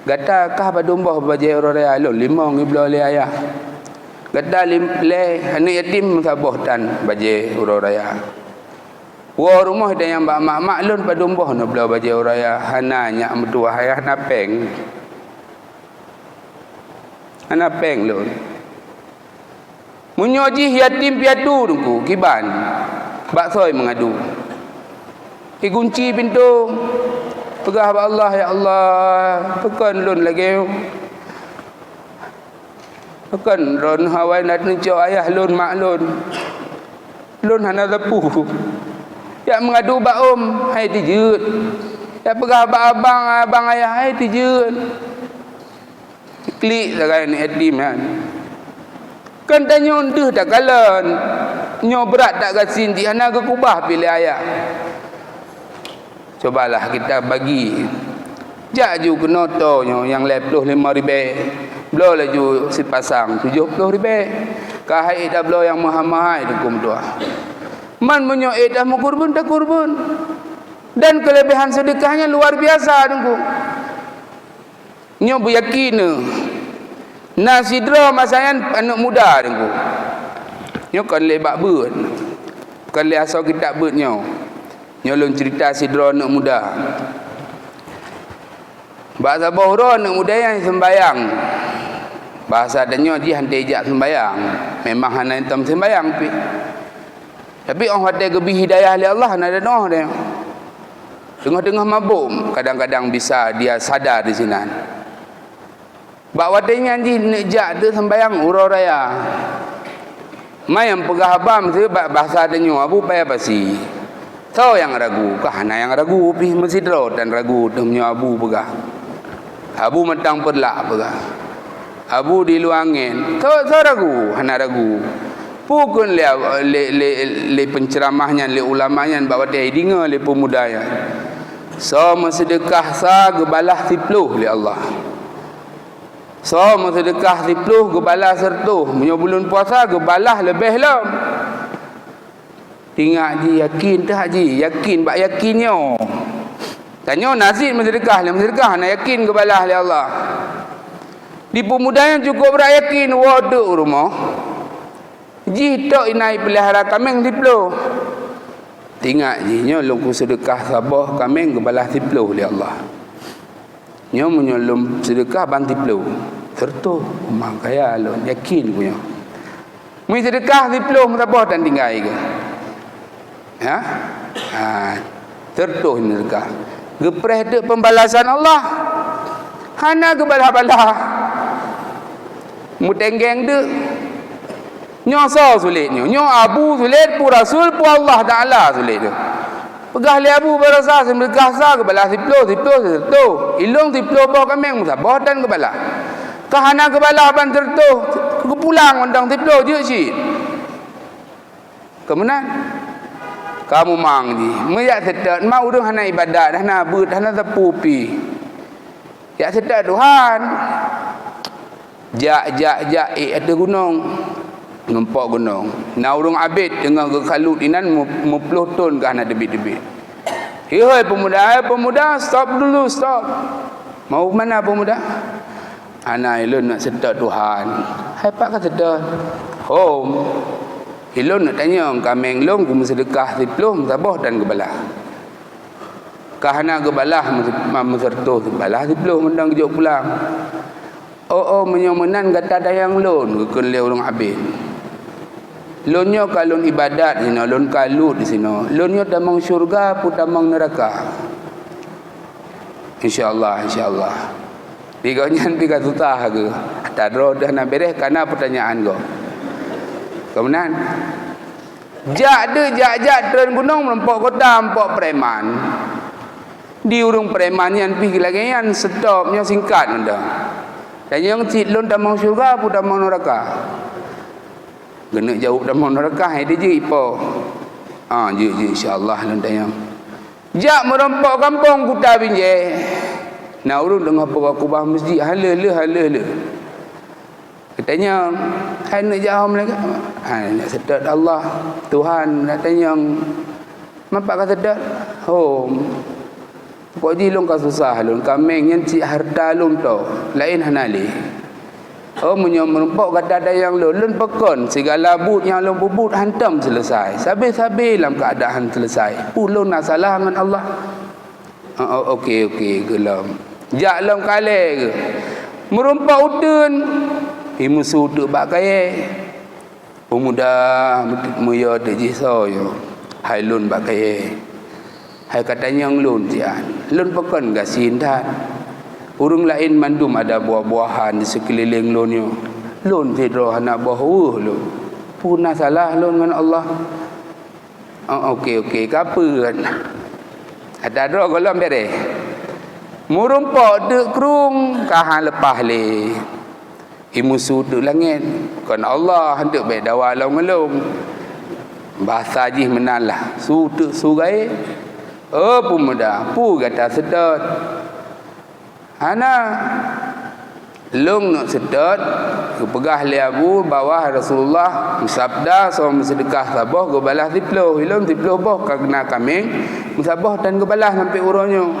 gata kah badomba bajai ora raya lon 5 ngibla le ayah. Gata le anak yatim sabah tan bajai ora raya. Wa rumah ada yang bak mak lon padomba na bela bajai ora raya hana nyak mertua ayah napeng. Hana peng lon. Munyoji yatim piatu dengku kiban. Bak soi mengadu. Kunci pintu. Pegah ba Allah ya Allah. Pekan lon lagi. Pekan ron hawai nak nunjuk ayah lon mak lon. Lon hana lepuh. Ya mengadu ba hai tijut. Ya pegah ba abang ayah hai tijut. Klik sagai ni yatim kan. Kan tanya unduh tak kalan. Nyo berat tak gasin di hana ke kubah pilih ayah. Cobalah kita bagi. Jak ju kena tonyo yang 55,000. Belo laju si pasang 70,000. Kahai dah belo yang mahal-mahal hukum tua. Man menyo dah kurban tak kurban. Dan kelebihan sedekahnya luar biasa dengku. Nyo beryakin nasidra masayan anak muda dengku. Nyo kan lebak beut. Kan le asal kitab beut nyo. Nyo lon cerita sidra anak muda. Bahasa Bohro anak muda yang sembayang. Bahasa adanya dia hantar ijak sembayang. Memang hana entam sembayang pi. Tapi orang hati lebih hidayah oleh Allah nak ada dia. Tengah-tengah mabuk kadang-kadang bisa dia sadar di sini. Bak watingan ji nejak tu sembayang urau raya. Mai yang pegah abam tu bahasa denyo abu payah basi. Tahu yang ragu, kahana yang ragu pi masjid road dan ragu demnyo abu pegah. Abu mentang perlak pegah. Abu di luangin. Tahu ragu, hana ragu. Pukun le penceramahnya le ulamanya bawa dia dinga le pemudanya. So sedekah sa gebalah 10 li Allah. So sedekah 10 gebalah sertuh. Menyo bulan puasa gebalah lebih lah. Tinggal ji yakin tak ji? Yakin bak yakinnya. Tanya nazid sedekah nak yakin gebalah li Allah. Di pemuda yang cukup berayakin waduk rumah. Ji tok inai pelihara kambing 10. Tinggal ji nyo lungku sedekah sabah kambing gebalah 10 li Allah. Nyo menyolum sedekah bang 10. Tertu rumah kaya lo yakin punya. Mu sedekah 10 sabah dan tinggal ke. Ya? Tertu sedekah. Gepreh dek pembalasan Allah. Hana gebalah-balah. Mu tenggeng dek. Nyo so sulit nyo abu sulit pu rasul pu Allah Taala sulit tu. Pegah li abu berasa sedekah sa gebalah 10 tu. Ilung 10 bah kambing musabah dan gebalah. Kahana gebalah ban tertu ke pulang undang 10 je si. Kemenan kamu mang ni meyak sedat mau urang hana ibadat hana beut hana tepu pi. Ya sedat Tuhan. Jak ada gunung. Nampak gunung. Na urung abid dengan kalut inan 50 ton ke hana debit-debit. Hei pemuda, stop dulu, stop. Mau mana pemuda? Ana ilun nak sedar Tuhan. Hai pak kan sedar. Home. Ilun nak tanya kambing long ku sedekah 10 sabah dan gebalah. Kahana gebalah mesertuh gebalah 10 mendang kejok pulang. Oh menyomenan kata dayang lon ke le urang abid. Lonyo kalun ibadat sino, lon kalut di sino. Lonyo damang syurga pu damang neraka. InsyaAllah. Tiga-nya tiga susah ke. Tak ada nak beres karena pertanyaan kau. Kemudian jak turun gunung melempok kota empok preman. Di urung preman yang pergi lagi yang stopnya singkat anda. Dan yang cik lon damang syurga pu damang neraka. Kena jauh damang neraka dia je ipo. Je insya-Allah lon tayang. Jak merempok kampung Kuta Binjai. Nak urung dengar kubah masjid hala. Katanya, hai nak jauh mereka. Nak sedar Allah Tuhan nak tanya mampak kata sedar. Pokok ji long ka susah long kameng yang cik harta long tu. Lain hanali. Menyo merempok kata ada yang lon pekon segala but yang long bubut hantam selesai. Sabi-sabi dalam keadaan selesai. Ulun nak salah dengan Allah. Okey gelam. Jak lam kale ke. Merempok udun. Musuh duk bak kaya. Pemuda muya de jiso yo. Hai lun bak kaya. Hai katanya yang lun jian. Lun pekon gasin dah. Urung lain mandum ada buah-buahan di sekeliling lonyo. Lon tidro anak buah lu. Punah salah lon dengan Allah. Okey kapan? Ada ro golom bere. Murumpok dek krung kahan lepas le. Musuh dek langit. Kan Allah hendak baik dawa long-long. Bahasa jih menalah. Suduk sugai. Pemuda. Kata sedot. Hana long nak sedot pegah li abu bawah Rasulullah sabda so sedekah sabah go balas 10 ilum 10 boh kena kambing musabah dan go balas sampai uronyo.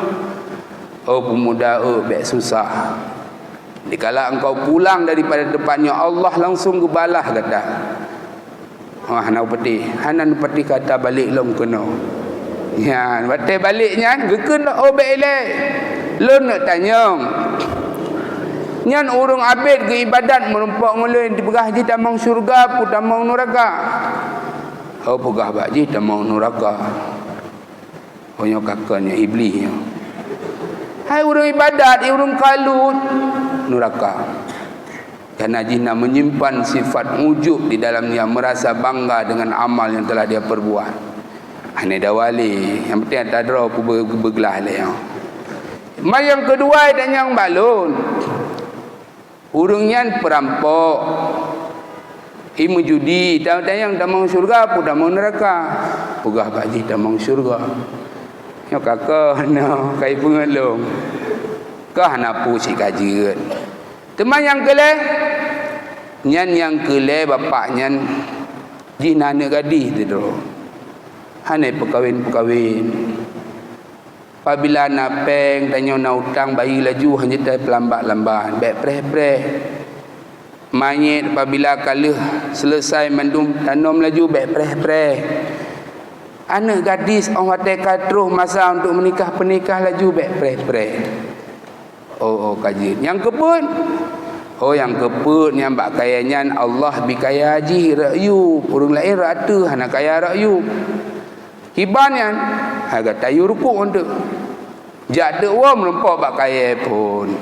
Pemuda baik susah. Dikala engkau pulang daripada depannya Allah langsung go balas kata. Hana peti kata balik long kena. Ya, batai baliknya gekena baik elek. Lun nak tanya. Nyan urung abid ke ibadat merempok ngulun dipegah ji damang syurga pu damang neraka. Pegah bak ji damang neraka. Onyo kakaknya iblisnya. Hai urung ibadat, urung kalut neraka. Kerana jin menyimpan sifat ujub di dalamnya, merasa bangga dengan amal yang telah dia perbuat. Ini dah wali. Yang penting tak ada aku bergelah lah. Yang kedua dan yang balun. Urungnya perampok. Imu judi. Dan yang damang syurga pun damang neraka. Pegah baji damang syurga. Yang kakak no, kai pengelong. Kah napu si kajian. Teman yang kelih. Nyan yang kelih bapak nyan jinana gadis tu. Hanai perkahwin. Apabila nak peng tanya nak hutang bayi laju hanya tak pelambat-lambat, baik preh-preh. Mayit apabila kalah selesai mandum tanam laju baik preh-preh. Anak gadis orang watai terus masa untuk menikah pernikah laju baik preh-preh. Oh kaji. Yang kepun. Yang keput yang bak kayanya Allah bikaya haji rakyu, orang lain rata hana kaya rakyu. Hibannya harga tayu rukuk untuk jak de wa merempak bak kaya pun.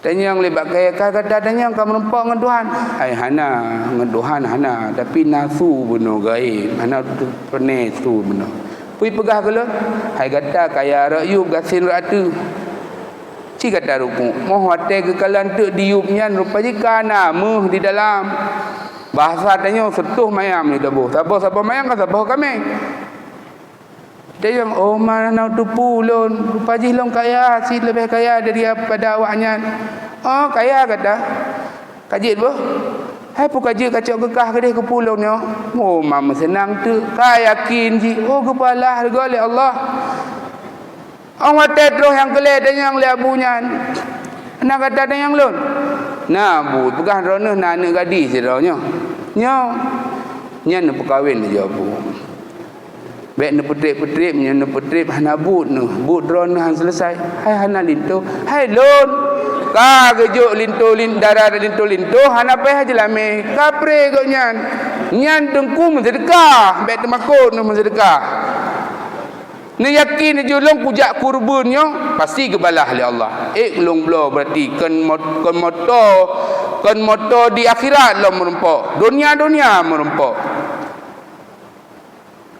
Tanya yang lebak kaya kata tanya yang kamu merempak dengan Tuhan. Hai hana dengan Tuhan hana, tapi nafsu benar gaib. Hana pernah tu benar. Pui pegah kala hai kata kaya rakyu gasin rata. Ci kata rukuk moh hati kekalan tu diupnya rupanya kana di dalam bahasa tanya setuh mayam ni tabuh siapa mayam kan siapa kami dia yang mana tu pulun rupanya long kaya si lebih kaya daripada awaknya kaya kata kaji tu hai pu kaji kacau kekah ke dia ke pulun ni mama senang tu kaya yakin ji kepala harga oleh Allah. Orang terus yang kelih dan yang liabunya. Nak kata dan yang lun. Nah, bu, pegah rona nak anak gadis dia nya. Nya nak perkahwin dia bu. Baik nak petrip nya nak petrip hana but nu. But rona han selesai. Hai hana lintu. Hai lun. Ka gejuk lintu darah lintu hana peh haji lame. Kapre kau nyan. Nyan dengku mensedekah. Baik temakut nu mensedekah. Ni yakin julung pujak kurbannya pasti kebalah oleh Allah. Long blo berarti kan moto di akhirat lo merempok. Dunia merempok.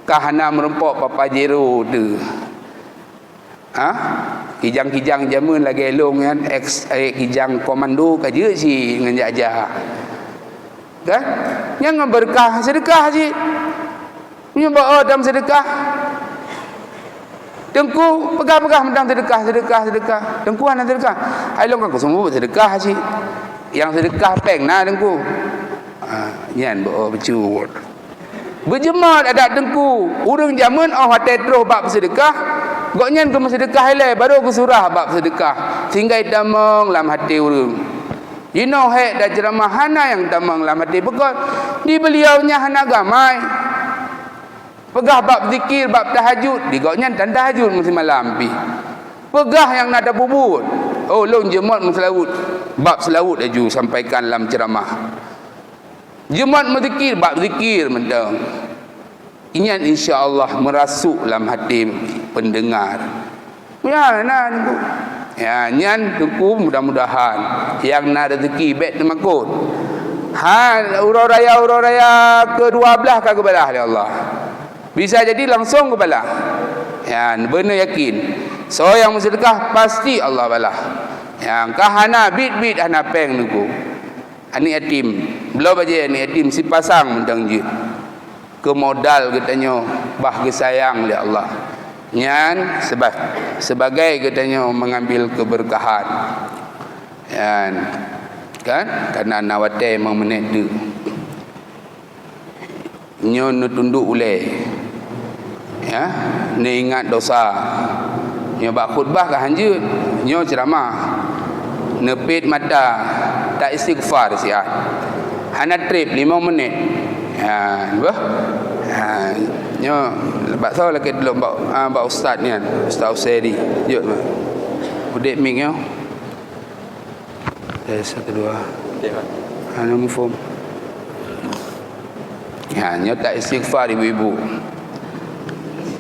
Kahana merempok papa jero tu. Kijang-kijang jamun lagi elong kan kijang komando kaje si dengan jajah. Kan? Yang berkah sedekah si. Punya bawa dalam sedekah. Tengku pegang-pegang mentang sedekah. Tengku anak sedekah. Ai long kau semua sedekah si. Yang sedekah peng nah tengku. Nyan bawa becur. Berjemaat ada tengku. Urang zaman hati terus bab sedekah. Gok nyan ke sedekah ile baru ke surah bab sedekah. Sehingga damang dalam hati urang. You know dah ceramah hana yang damang dalam hati bekal. Di beliaunya hana gamai. Pegah bab zikir, bab tahajud. Digoknya dan tahajud mesti malam pi. Pegah yang nak ada bubut. Long jemaat menselawut. Bab selawut aju sampaikan dalam ceramah. Jemaat menzikir, bab zikir mentang. Ini insya-Allah merasuk dalam hati pendengar. Ya, nyan tuku mudah-mudahan yang nak rezeki baik temakut. Urau raya ke-12 kagak balah oleh Allah. Bisa jadi langsung ke bala. Ya, benar yakin. So yang bersedekah pasti Allah balah. Yang kahana bit hana peng nuku. Ani yatim. Belum aja ni yatim si pasang mentang je. Ke modal katanya bah gesayang oleh Allah. Nyan sebagai katanya mengambil keberkahan. Yan. Kan? Karena nawate memang menek tu. Nyo tunduk uleh. Ya, ni ingat dosa. Nyo bak khutbah ke hanjut, nyo ceramah. Nepit mata, tak istighfar sihat. Hana trip 5 minit. Ya, bah. Nyo bak tahu lagi dulu bak ustaz ni kan, Ustaz Usairi. Jut. Udek mik nyo. 1 2. Hana mufum. Ya, nyo tak istighfar ibu-ibu.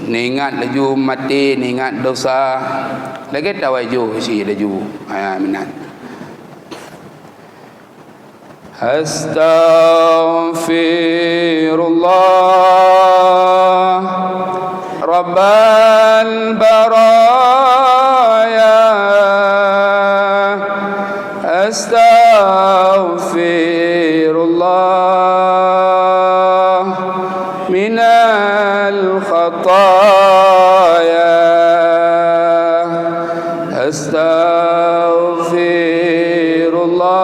Ni ingat laju mati, ni ingat dosa. Lagi tawaju si laju. Minat. Astaghfirullah Rabbal baraya Astaghfirullah minal khataya Astaghfirullah.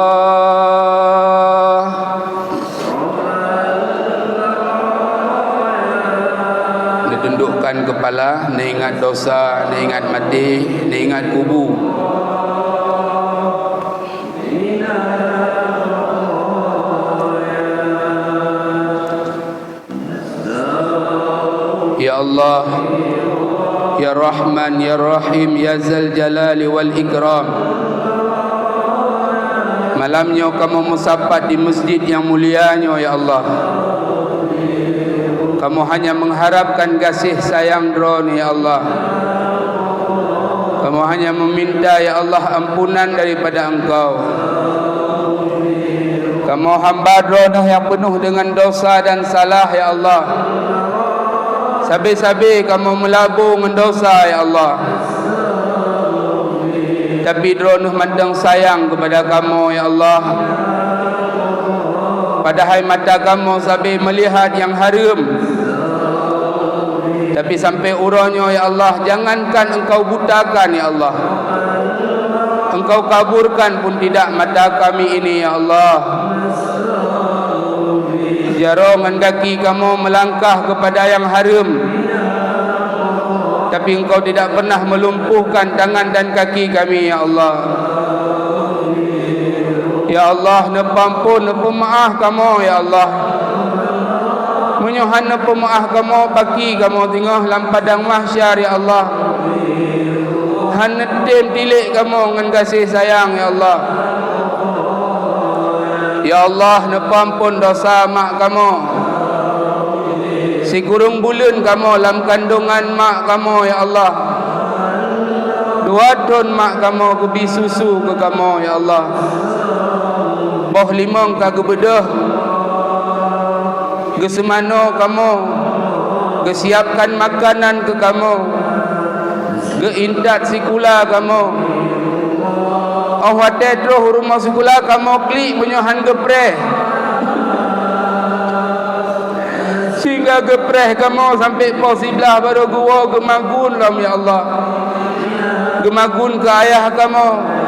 Tundukkan kepala, ni ingat dosa, ni ingat mati, ni ingat kubur. Ya Allah, Ya Rahman, Ya Rahim, Ya Zal Jalali wal Ikram. Malamnya kamu musapat di masjid yang mulianya, Ya Allah. Kamu hanya mengharapkan kasih sayang drone, Ya Allah. Kamu hanya meminta, Ya Allah, ampunan daripada Engkau. Kamu hamba drone yang penuh dengan dosa dan salah, Ya Allah. Sabi-sabi kamu melabur dengan dosa, Ya Allah. Tapi drone mandang sayang kepada kamu, Ya Allah. Padahal mata kamu sabi melihat yang haram. Tapi sampai uranya, Ya Allah, jangankan engkau butakan, Ya Allah, engkau kaburkan pun tidak mata kami ini, Ya Allah. Jarongan kaki kamu melangkah kepada yang haram, tapi engkau tidak pernah melumpuhkan tangan dan kaki kami, Ya Allah. Ya Allah, nepampun, nepemaaf kamu, Ya Allah. Menyuhan nepemaaf kamu, baki kamu tengah dalam padang mahsyar, Ya Allah. Hanetim tilik kamu dengan kasih sayang, Ya Allah. Ya Allah, nepampun dosa mak kamu. Si kurung bulan kamu dalam kandungan mak kamu, Ya Allah. 2 ton mak kamu kebi susu ke kamu, Ya Allah. Boh limong kagak bedah ke semano kamu, ke siapkan makanan ke kamu, ke intat sikula kamu. Oh wate terus rumah sikula kamu klik penyuhan gepreh, sehingga gepreh kamu sampai posiblah baru gua gemagun lam, Ya Allah. Gemagun ke ayah kamu.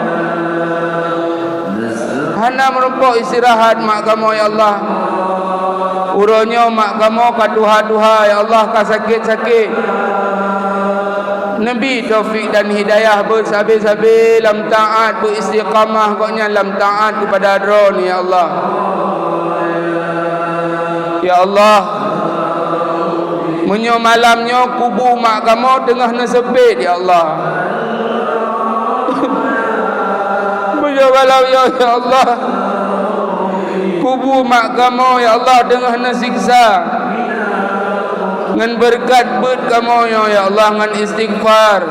Hana merumpuk istirahat mak kamu, Ya Allah. Uranya mak kamu kaduha-duha, Ya Allah, ka sakit-sakit. Nabi taufik dan hidayah bersabi-sabi lam taat, beristiqamah koknya lam taat kepada drone, Ya Allah. Ya Allah, menyo malamnya kubur mak kamu tengah nasebit, Ya Allah. Walau ya Allah, kubur mak kamu, Ya Allah, dengan nasiksa. Dengan berkat bet kamu, Ya Allah, dengan istighfar.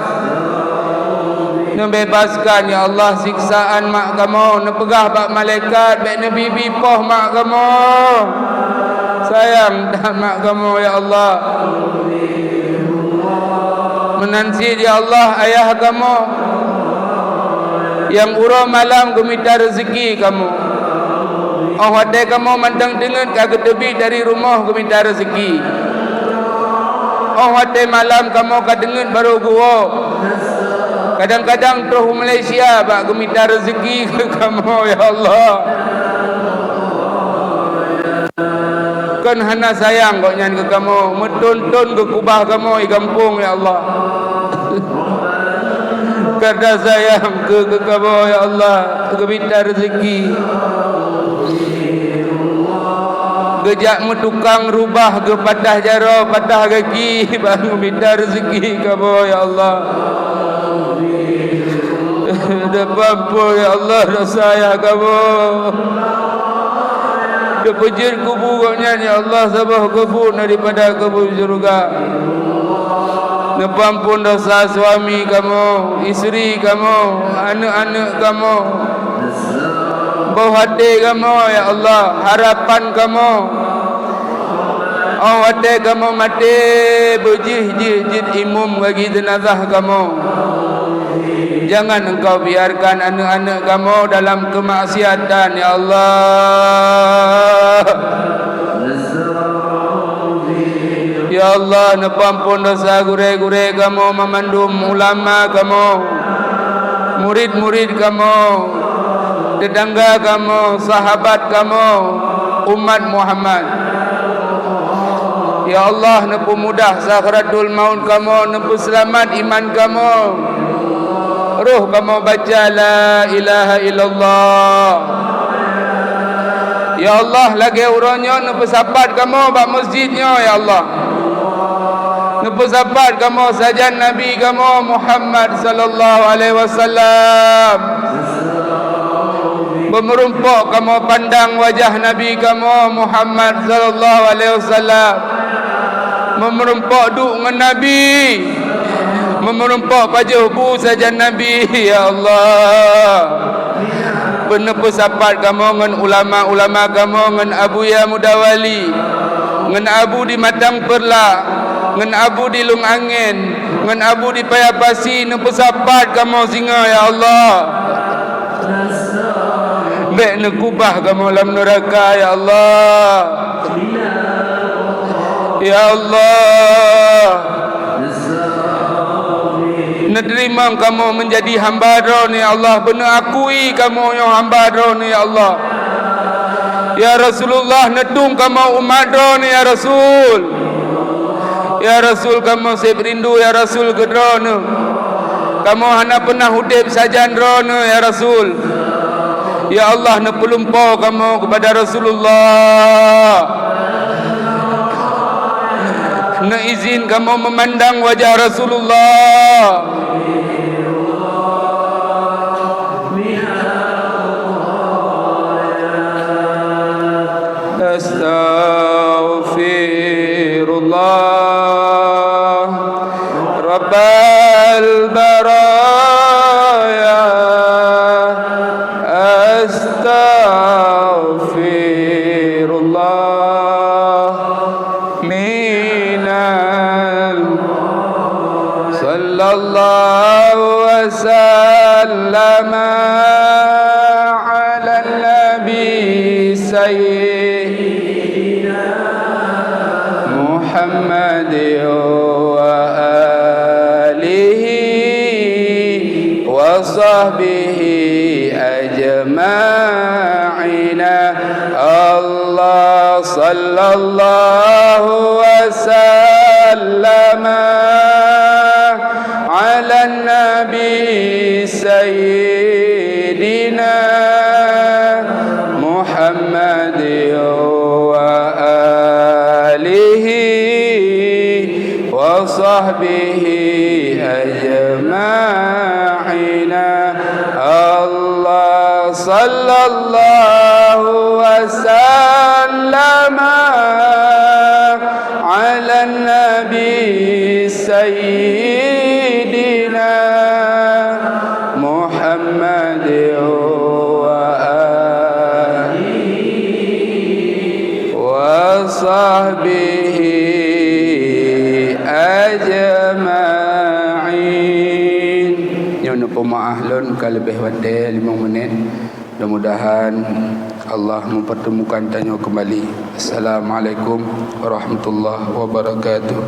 Membebaskan, Ya Allah, siksaan mak kamu. Nepegah bak malaikat, bak nabi bipoh mak kamu. Sayang dah mak kamu, Ya Allah. Menansi, Ya Allah, ayah kamu yang urang malam gemita rezeki kamu. Oh wadai kamu mandang dengan kagak tebi dari rumah gemita rezeki. Oh wadai malam kamu kadengen baru gua. Kadang-kadang terus Malaysia bak gemita rezeki ke kamu, Ya Allah. Kan hana sayang kok nyan ke kamu, metun-tun ke kubah kamu di kampung, Ya Allah. Karena sayang ke kamu, Ya Allah, ke minta rezeki. Gejak tukang rubah ke patah jaro, patah kaki, baru minta rezeki kamu, Ya Allah. Dah mampu, Ya Allah, dah sayang kamu. Dah pejir kuburnya, Ya Allah, sabah kubur daripada kubur surga. Nepampun dosa suami kamu, isteri kamu, anak-anak kamu. Bau hati kamu ya Allah, harapan kamu. Oh hati kamu mati berjih-jih imum bagi jenazah kamu. Jangan engkau biarkan anak-anak kamu dalam kemaksiatan ya Allah. Ya Allah, nepampun dosa gure-gure kamu, memandum ulama kamu, murid-murid kamu, tetangga kamu, sahabat kamu, umat Muhammad. Ya Allah, nepu mudah sakratul maut kamu, nepu selamat iman kamu. Ruh kamu baca la ilaha illallah. Ya Allah, lagi urangnya nepu sapat kamu bak masjidnya ya Allah. Nepu sapat kamu sajan Nabi kamu Muhammad sallallahu alaihi wasallam. Memerumpok kamu pandang wajah Nabi kamu Muhammad sallallahu alaihi wasallam. Memerumpok duk dengan Nabi. Memerumpok pajuh bu sajan Nabi ya Allah. Benepu sapat kamu dengan ulama-ulama kamu, dengan Abu Ya Mudawali, dengan Abu di Matang Perla, dengan Abu di Lung Angin, dengan Abu di Payapasi, nepu sapat kamu singa ya Allah. Baik nekubah kamu dalam neraka ya Allah. Ya Allah, nerima kamu menjadi hamba drone ya Allah. Benar akui kamu yang hamba drone ya Allah. Ya Rasulullah, nedung kamu umat drone ya Rasul. Ya Rasul, kamu saya berindu ya Rasul ke drone. Kamu hanya pernah hudib sajan drone ya Rasul. Ya Allah, nepulumpo kamu kepada Rasulullah. Na izin kamu memandang wajah Rasulullah. Astaghfirullah Rabbal baraya. Astaghfirullah minal. Sallallahu wasallam ala nabi sayyidina Muhammad wa alihi wa sahbihi ajma'ina. Allah sallallahu wasallam ala nabi sayyidina Muhammad wa alihi wa sahbihi ajma'ina. Allah sallallahu wasallam ala nabi sayyidina Muhammad wa alihi wa sahbihi ajma'in. Yang pemaah lon kalebih wadai 5 menit. Mudah-mudahan Allah mempertemukan tanya kembali. Assalamualaikum warahmatullahi wabarakatuh.